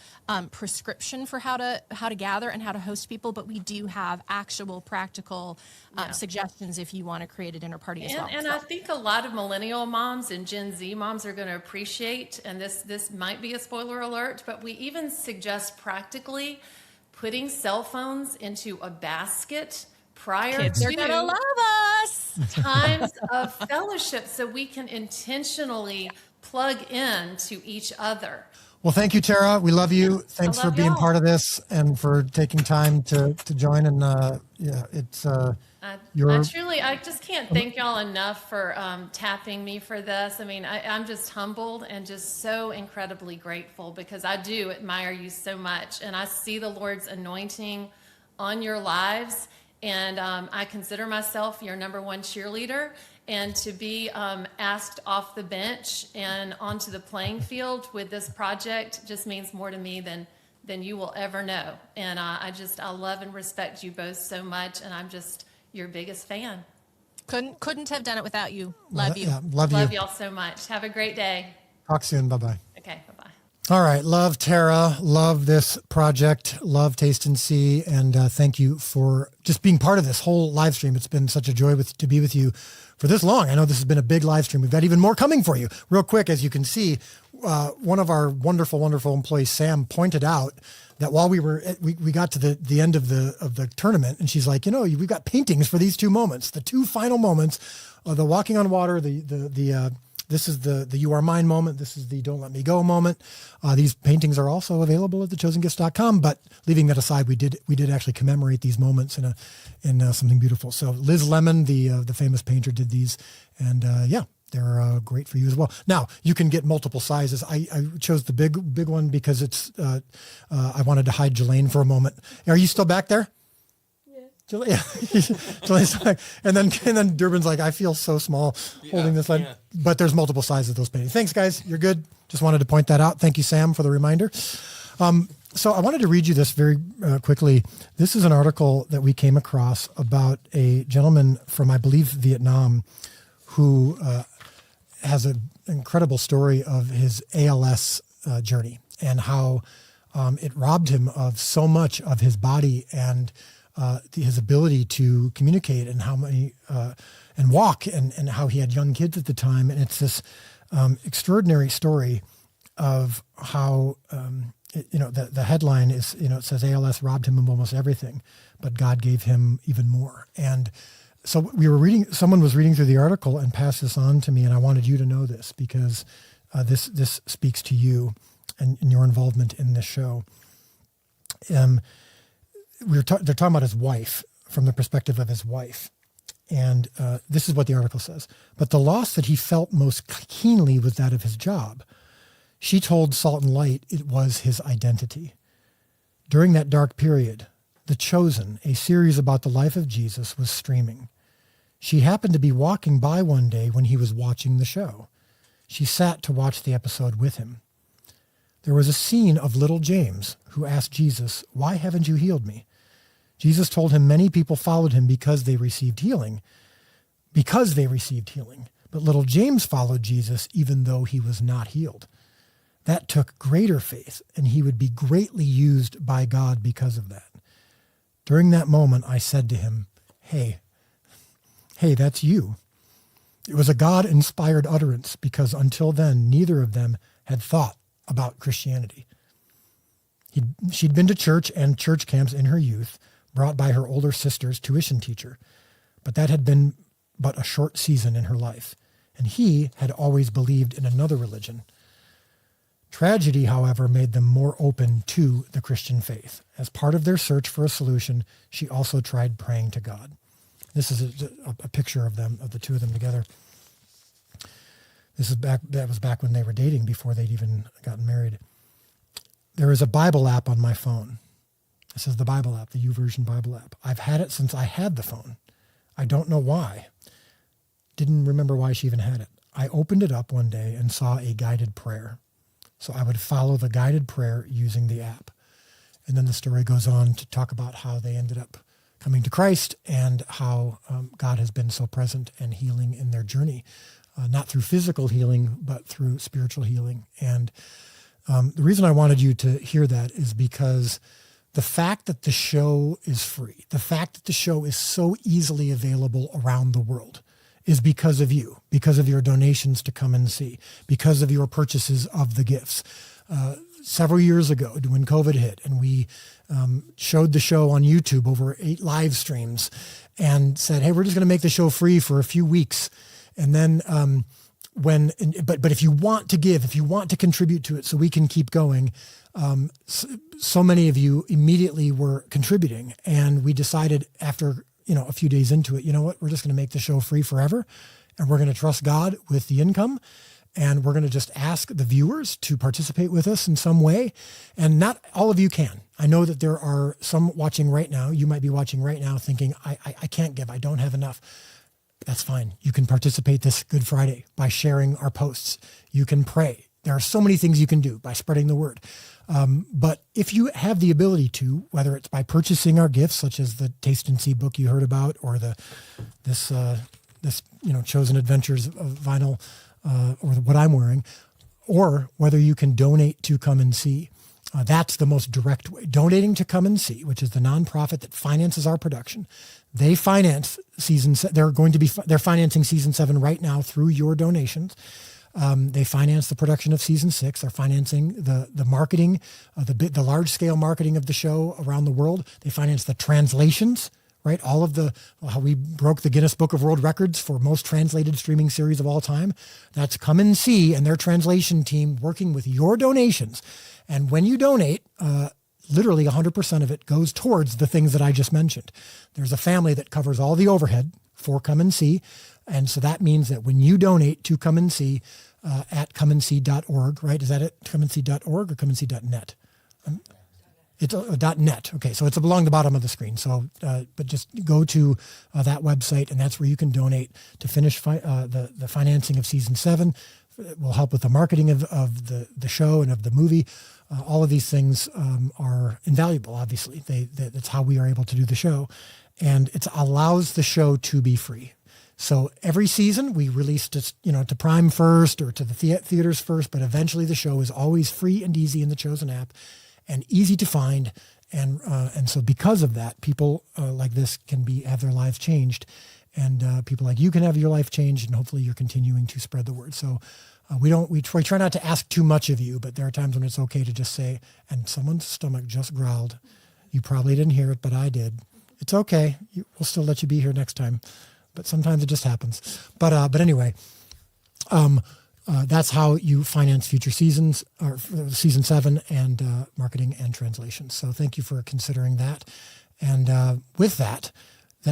prescription for how to gather and how to host people, but we do have actual practical suggestions if you want to create a dinner party as well. And I think a lot of millennial moms and Gen Z moms are going to appreciate, and this might be a spoiler alert, but we even suggest practically putting cell phones into a basket prior Kids are gonna love us. Times of fellowship, so we can intentionally plug in to each other. Well, thank you, Tara. We love you. Thanks for being part of this and for taking time to join. And I Your- I just can't thank y'all enough for tapping me for this. I mean, I'm just humbled and just so incredibly grateful because I do admire you so much. And I see the Lord's anointing on your lives. And I consider myself your number one cheerleader. And to be asked off the bench and onto the playing field with this project just means more to me than you will ever know. And I love and respect you both so much. And I'm just your biggest fan. Couldn't have done it without you. Love you. Yeah, love you. Love y'all so much. Have a great day. Talk soon. Bye-bye. Okay, bye-bye. All right. Love Tara. Love this project. Love Taste and See. And thank you for just being part of this whole live stream. It's been such a joy to be with you for this long. I know this has been a big live stream. We've got even more coming for you. Real quick, as you can see, one of our wonderful, wonderful employees, Sam, pointed out that while we got to the end of the tournament, and she's like, we've got paintings for these two moments, the two final moments, the walking on water, this is the You Are Mine moment. This is the Don't Let Me Go moment. These paintings are also available at thechosengifts.com, but leaving that aside, we did actually commemorate these moments in something beautiful. So Liz Lemon, the famous painter, did these, and they're great for you as well. Now you can get multiple sizes. I chose the big one because it's I wanted to hide Jelaine for a moment. Are you still back there? Yeah. Jelaine's like, and then Durbin's like, I feel so small holding this line, but there's multiple sizes of those paintings. Thanks, guys. You're good. Just wanted to point that out. Thank you, Sam, for the reminder. So I wanted to read you this very quickly. This is an article that we came across about a gentleman from, I believe, Vietnam, who has an incredible story of his ALS journey and how it robbed him of so much of his body and his ability to communicate and how many and walk and how he had young kids at the time. And it's this extraordinary story of how, the headline is, it says ALS robbed him of almost everything, but God gave him even more. And so someone was reading through the article and passed this on to me, and I wanted you to know this because this speaks to you and your involvement in this show. They're talking about his wife from the perspective of his wife. And this is what the article says. But the loss that he felt most keenly was that of his job. She told Salt and Light it was his identity. During that dark period, The Chosen, a series about the life of Jesus, was streaming. She happened to be walking by one day when he was watching the show. She sat to watch the episode with him. There was a scene of little James, who asked Jesus, "Why haven't you healed me?" Jesus told him many people followed him because they received healing. But little James followed Jesus even though he was not healed. That took greater faith, and he would be greatly used by God because of that. During that moment, I said to him, Hey, that's you. It was a God-inspired utterance because until then, neither of them had thought about Christianity. She'd been to church and church camps in her youth, brought by her older sister's tuition teacher, but that had been but a short season in her life, and he had always believed in another religion. Tragedy, however, made them more open to the Christian faith. As part of their search for a solution, she also tried praying to God. This is a picture of them, of the two of them together. That was back when they were dating, before they'd even gotten married. There is a Bible app on my phone. This is the Bible app, the YouVersion Bible app. I've had it since I had the phone. I don't know why. Didn't remember why she even had it. I opened it up one day and saw a guided prayer. So I would follow the guided prayer using the app. And then the story goes on to talk about how they ended up coming to Christ and how God has been so present and healing in their journey, not through physical healing, but through spiritual healing. And the reason I wanted you to hear that is because the fact that the show is free, the fact that the show is so easily available around the world, is because of you, because of your donations to come and see, because of your purchases of the gifts. Several years ago, when COVID hit, and we showed the show on YouTube over 8 live streams and said, hey, we're just going to make the show free for a few weeks. And then but if you want to give, if you want to contribute to it so we can keep going, so many of you immediately were contributing. And we decided after a few days into it, you know what, we're just going to make the show free forever. And we're going to trust God with the income. And we're going to just ask the viewers to participate with us in some way. And not all of you can. I know that there are some watching right now. You might be watching right now thinking, I can't give. I don't have enough. That's fine. You can participate this Good Friday by sharing our posts. You can pray. There are so many things you can do by spreading the word. But if you have the ability to, whether it's by purchasing our gifts, such as the Taste and See book you heard about, or this Chosen Adventures of vinyl, or what I'm wearing, or whether you can donate to Come and See. That's the most direct way. Donating to Come and See, which is the nonprofit that finances our production. They finance they're financing season 7 right now through your donations. They finance the production of season 6. They're financing the marketing, the large scale marketing of the show around the world. They finance the translations, right? All of how we broke the Guinness Book of World Records for most translated streaming series of all time. That's Come and See and their translation team working with your donations. And when you donate, literally 100% of it goes towards the things that I just mentioned. There's a family that covers all the overhead for Come and See. And so that means that when you donate to Come and See at comeandsee.org, right? Is that it? Comeandsee.org or comeandsee.net? It's .net. Okay, so it's along the bottom of the screen. So, but just go to that website, and that's where you can donate to finish the financing of season 7. It will help with the marketing of the show and of the movie. All of these things are invaluable, obviously. That's how we are able to do the show. And it allows the show to be free. So every season we release to Prime first or to the theaters first, but eventually the show is always free and easy in the Chosen app and easy to find. And so because of that, people like this can have their lives changed, and people like you can have your life changed, and hopefully you're continuing to spread the word. So we try not to ask too much of you, but there are times when it's okay to just say, and someone's stomach just growled. You probably didn't hear it, but I did. It's okay. We'll still let you be here next time. But sometimes it just happens. But anyway, that's how you finance future seasons, or season 7, and marketing and translation. So thank you for considering that. And with that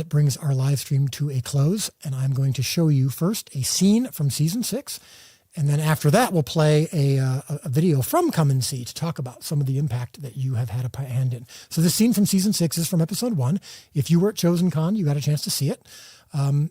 brings our live stream to a close. And I'm going to show you first a scene from season 6. And then after that, we'll play a video from Come and See to talk about some of the impact that you have had a hand in. So this scene from season 6 is from episode 1. If you were at Chosen Con, you got a chance to see it.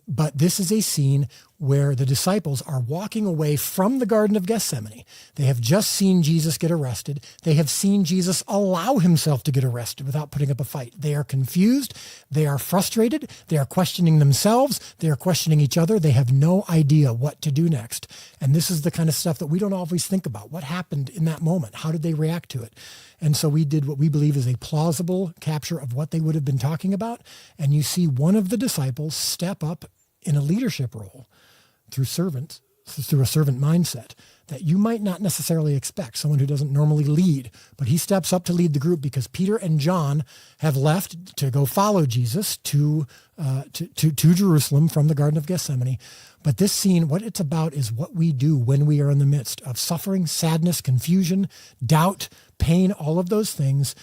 But this is a scene where the disciples are walking away from the Garden of Gethsemane. They have just seen Jesus get arrested. They have seen Jesus allow himself to get arrested without putting up a fight. They are confused. They are frustrated. They are questioning themselves. They are questioning each other. They have no idea what to do next. And this is the kind of stuff that we don't always think about. What happened in that moment? How did they react to it? And so we did what we believe is a plausible capture of what they would have been talking about. And you see one of the disciples step up in a leadership role through a servant mindset that you might not necessarily expect, someone who doesn't normally lead, but he steps up to lead the group because Peter and John have left to go follow Jesus to Jerusalem from the Garden of Gethsemane. But this scene, what it's about is what we do when we are in the midst of suffering, sadness, confusion, doubt, pain, all of those things.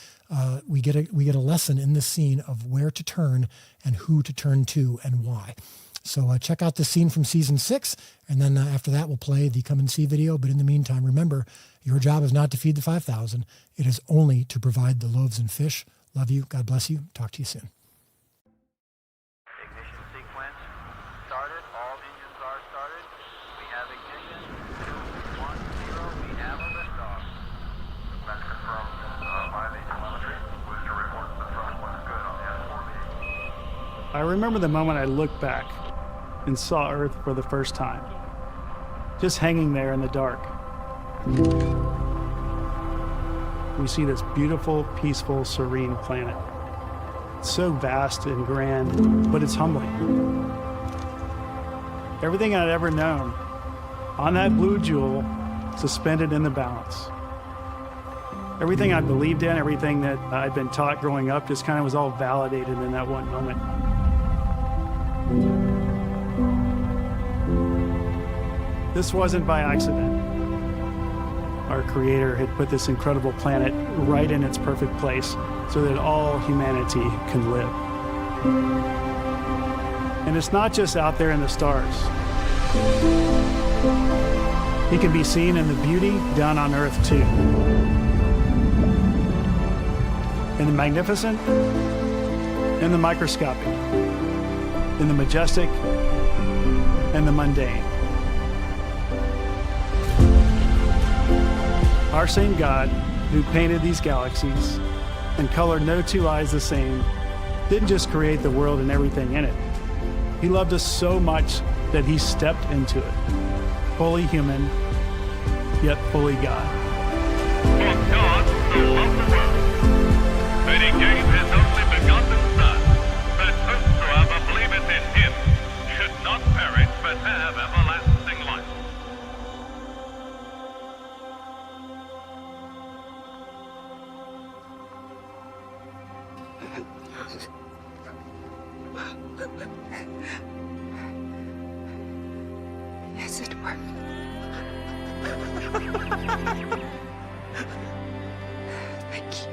We get a lesson in this scene of where to turn and who to turn to and why. So check out the scene from season 6, and then after that we'll play the Come and See video. But in the meantime, remember, your job is not to feed the 5,000. It is only to provide the loaves and fish. Love you. God bless you. Talk to you soon. Ignition sequence started. All engines are started. We have ignition. 2, 1, 0. We have a liftoff. That's confirmed by the telemetry. Booster reports the thrust was good on the S4B. I remember the moment I looked back and saw Earth for the first time, just hanging there in the dark. We see this beautiful, peaceful, serene planet. It's so vast and grand, but it's humbling. Everything I'd ever known on that blue jewel, suspended in the balance. Everything I believed in, everything that I'd been taught growing up, just kind of was all validated in that one moment. This wasn't by accident. Our Creator had put this incredible planet right in its perfect place so that all humanity can live. And it's not just out there in the stars. He can be seen in the beauty down on earth too. In the magnificent, in the microscopic, in the majestic, and the mundane. Our same God, who painted these galaxies and colored no two eyes the same, didn't just create the world and everything in it. He loved us so much that he stepped into it, fully human, yet fully God. For God so loved the world, that he gave his only begotten Son, that whosoever believeth in him should not perish but have everlasting life. Yes, it worked. Thank you.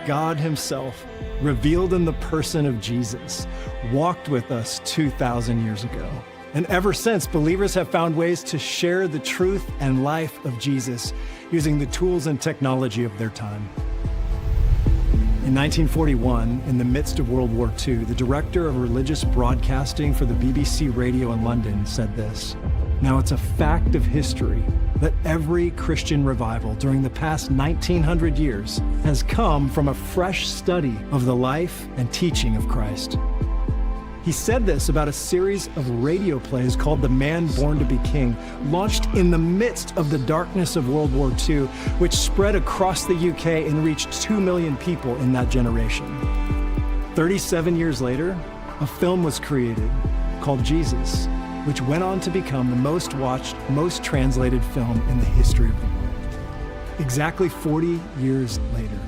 God himself, revealed in the person of Jesus, walked with us 2,000 years ago. And ever since, believers have found ways to share the truth and life of Jesus using the tools and technology of their time. In 1941, in the midst of World War II, the director of religious broadcasting for the BBC Radio in London said this: "Now it's a fact of history that every Christian revival during the past 1900 years has come from a fresh study of the life and teaching of Christ." He said this about a series of radio plays called The Man Born to Be King, launched in the midst of the darkness of World War II, which spread across the UK and reached 2 million people in that generation. 37 years later, a film was created called Jesus, which went on to become the most watched, most translated film in the history of the world. Exactly 40 years later,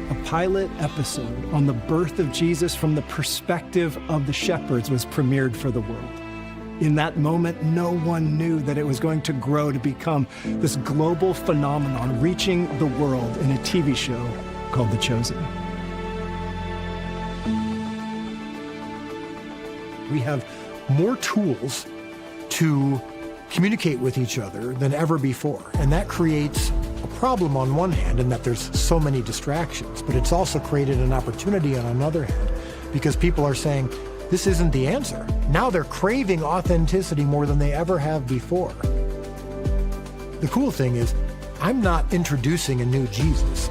a pilot episode on the birth of Jesus from the perspective of the shepherds was premiered for the world. In that moment, no one knew that it was going to grow to become this global phenomenon, reaching the world in a TV show called The Chosen. We have more tools to communicate with each other than ever before, and that creates a problem on one hand in that there's so many distractions, but it's also created an opportunity on another hand because people are saying, this isn't the answer. Now they're craving authenticity more than they ever have before. The cool thing is, I'm not introducing a new Jesus.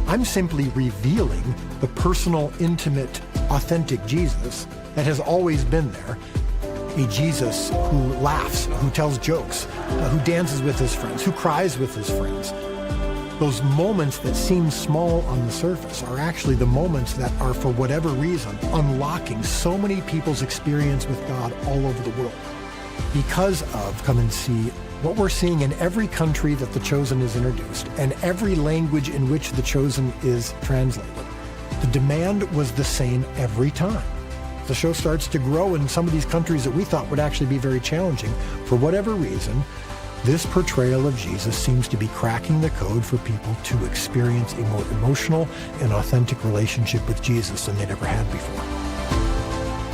I'm simply revealing the personal, intimate, authentic Jesus that has always been there. A Jesus who laughs, who tells jokes, who dances with his friends, who cries with his friends. Those moments that seem small on the surface are actually the moments that are, for whatever reason, unlocking so many people's experience with God all over the world. Because of, come and see, what we're seeing in every country that The Chosen is introduced and every language in which The Chosen is translated. The demand was the same every time. The show starts to grow in some of these countries that we thought would actually be very challenging. For whatever reason, this portrayal of Jesus seems to be cracking the code for people to experience a more emotional and authentic relationship with Jesus than they'd ever had before.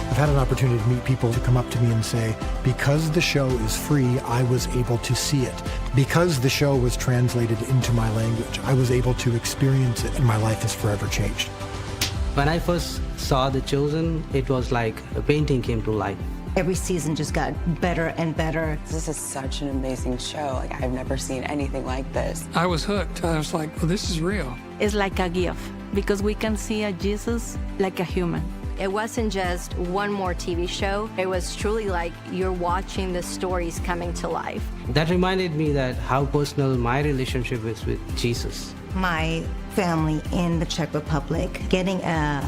I've had an opportunity to meet people to come up to me and say, because the show is free, I was able to see it. Because the show was translated into my language, I was able to experience it, and my life has forever changed. When I first saw The Chosen, it was like a painting came to life. Every season just got better and better. This is such an amazing show. Like, I've never seen anything like this. I was hooked. I was like, well, this is real. It's like a gift because we can see a Jesus like a human. It wasn't just one more TV show. It was truly like you're watching the stories coming to life. That reminded me that how personal my relationship is with Jesus. My family in the Czech Republic, getting an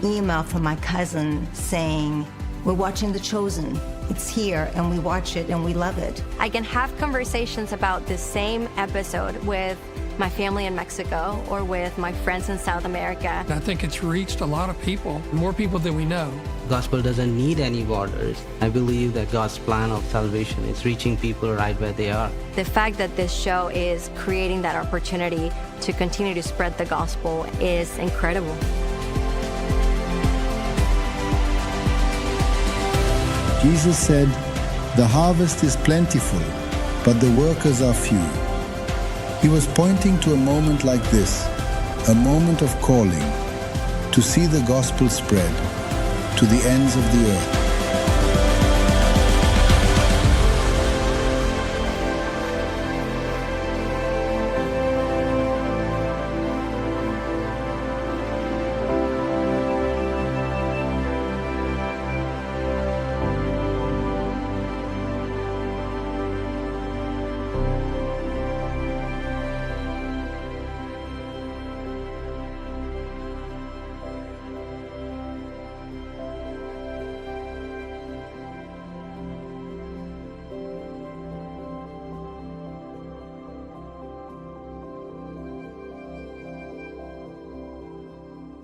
email from my cousin saying, we're watching The Chosen. It's here, and we watch it, and we love it. I can have conversations about the same episode with my family in Mexico or with my friends in South America. I think it's reached a lot of people, more people than we know. Gospel doesn't need any borders. I believe that God's plan of salvation is reaching people right where they are. The fact that this show is creating that opportunity to continue to spread the gospel is incredible. Jesus said, "The harvest is plentiful, but the workers are few." He was pointing to a moment like this, a moment of calling, to see the gospel spread to the ends of the earth.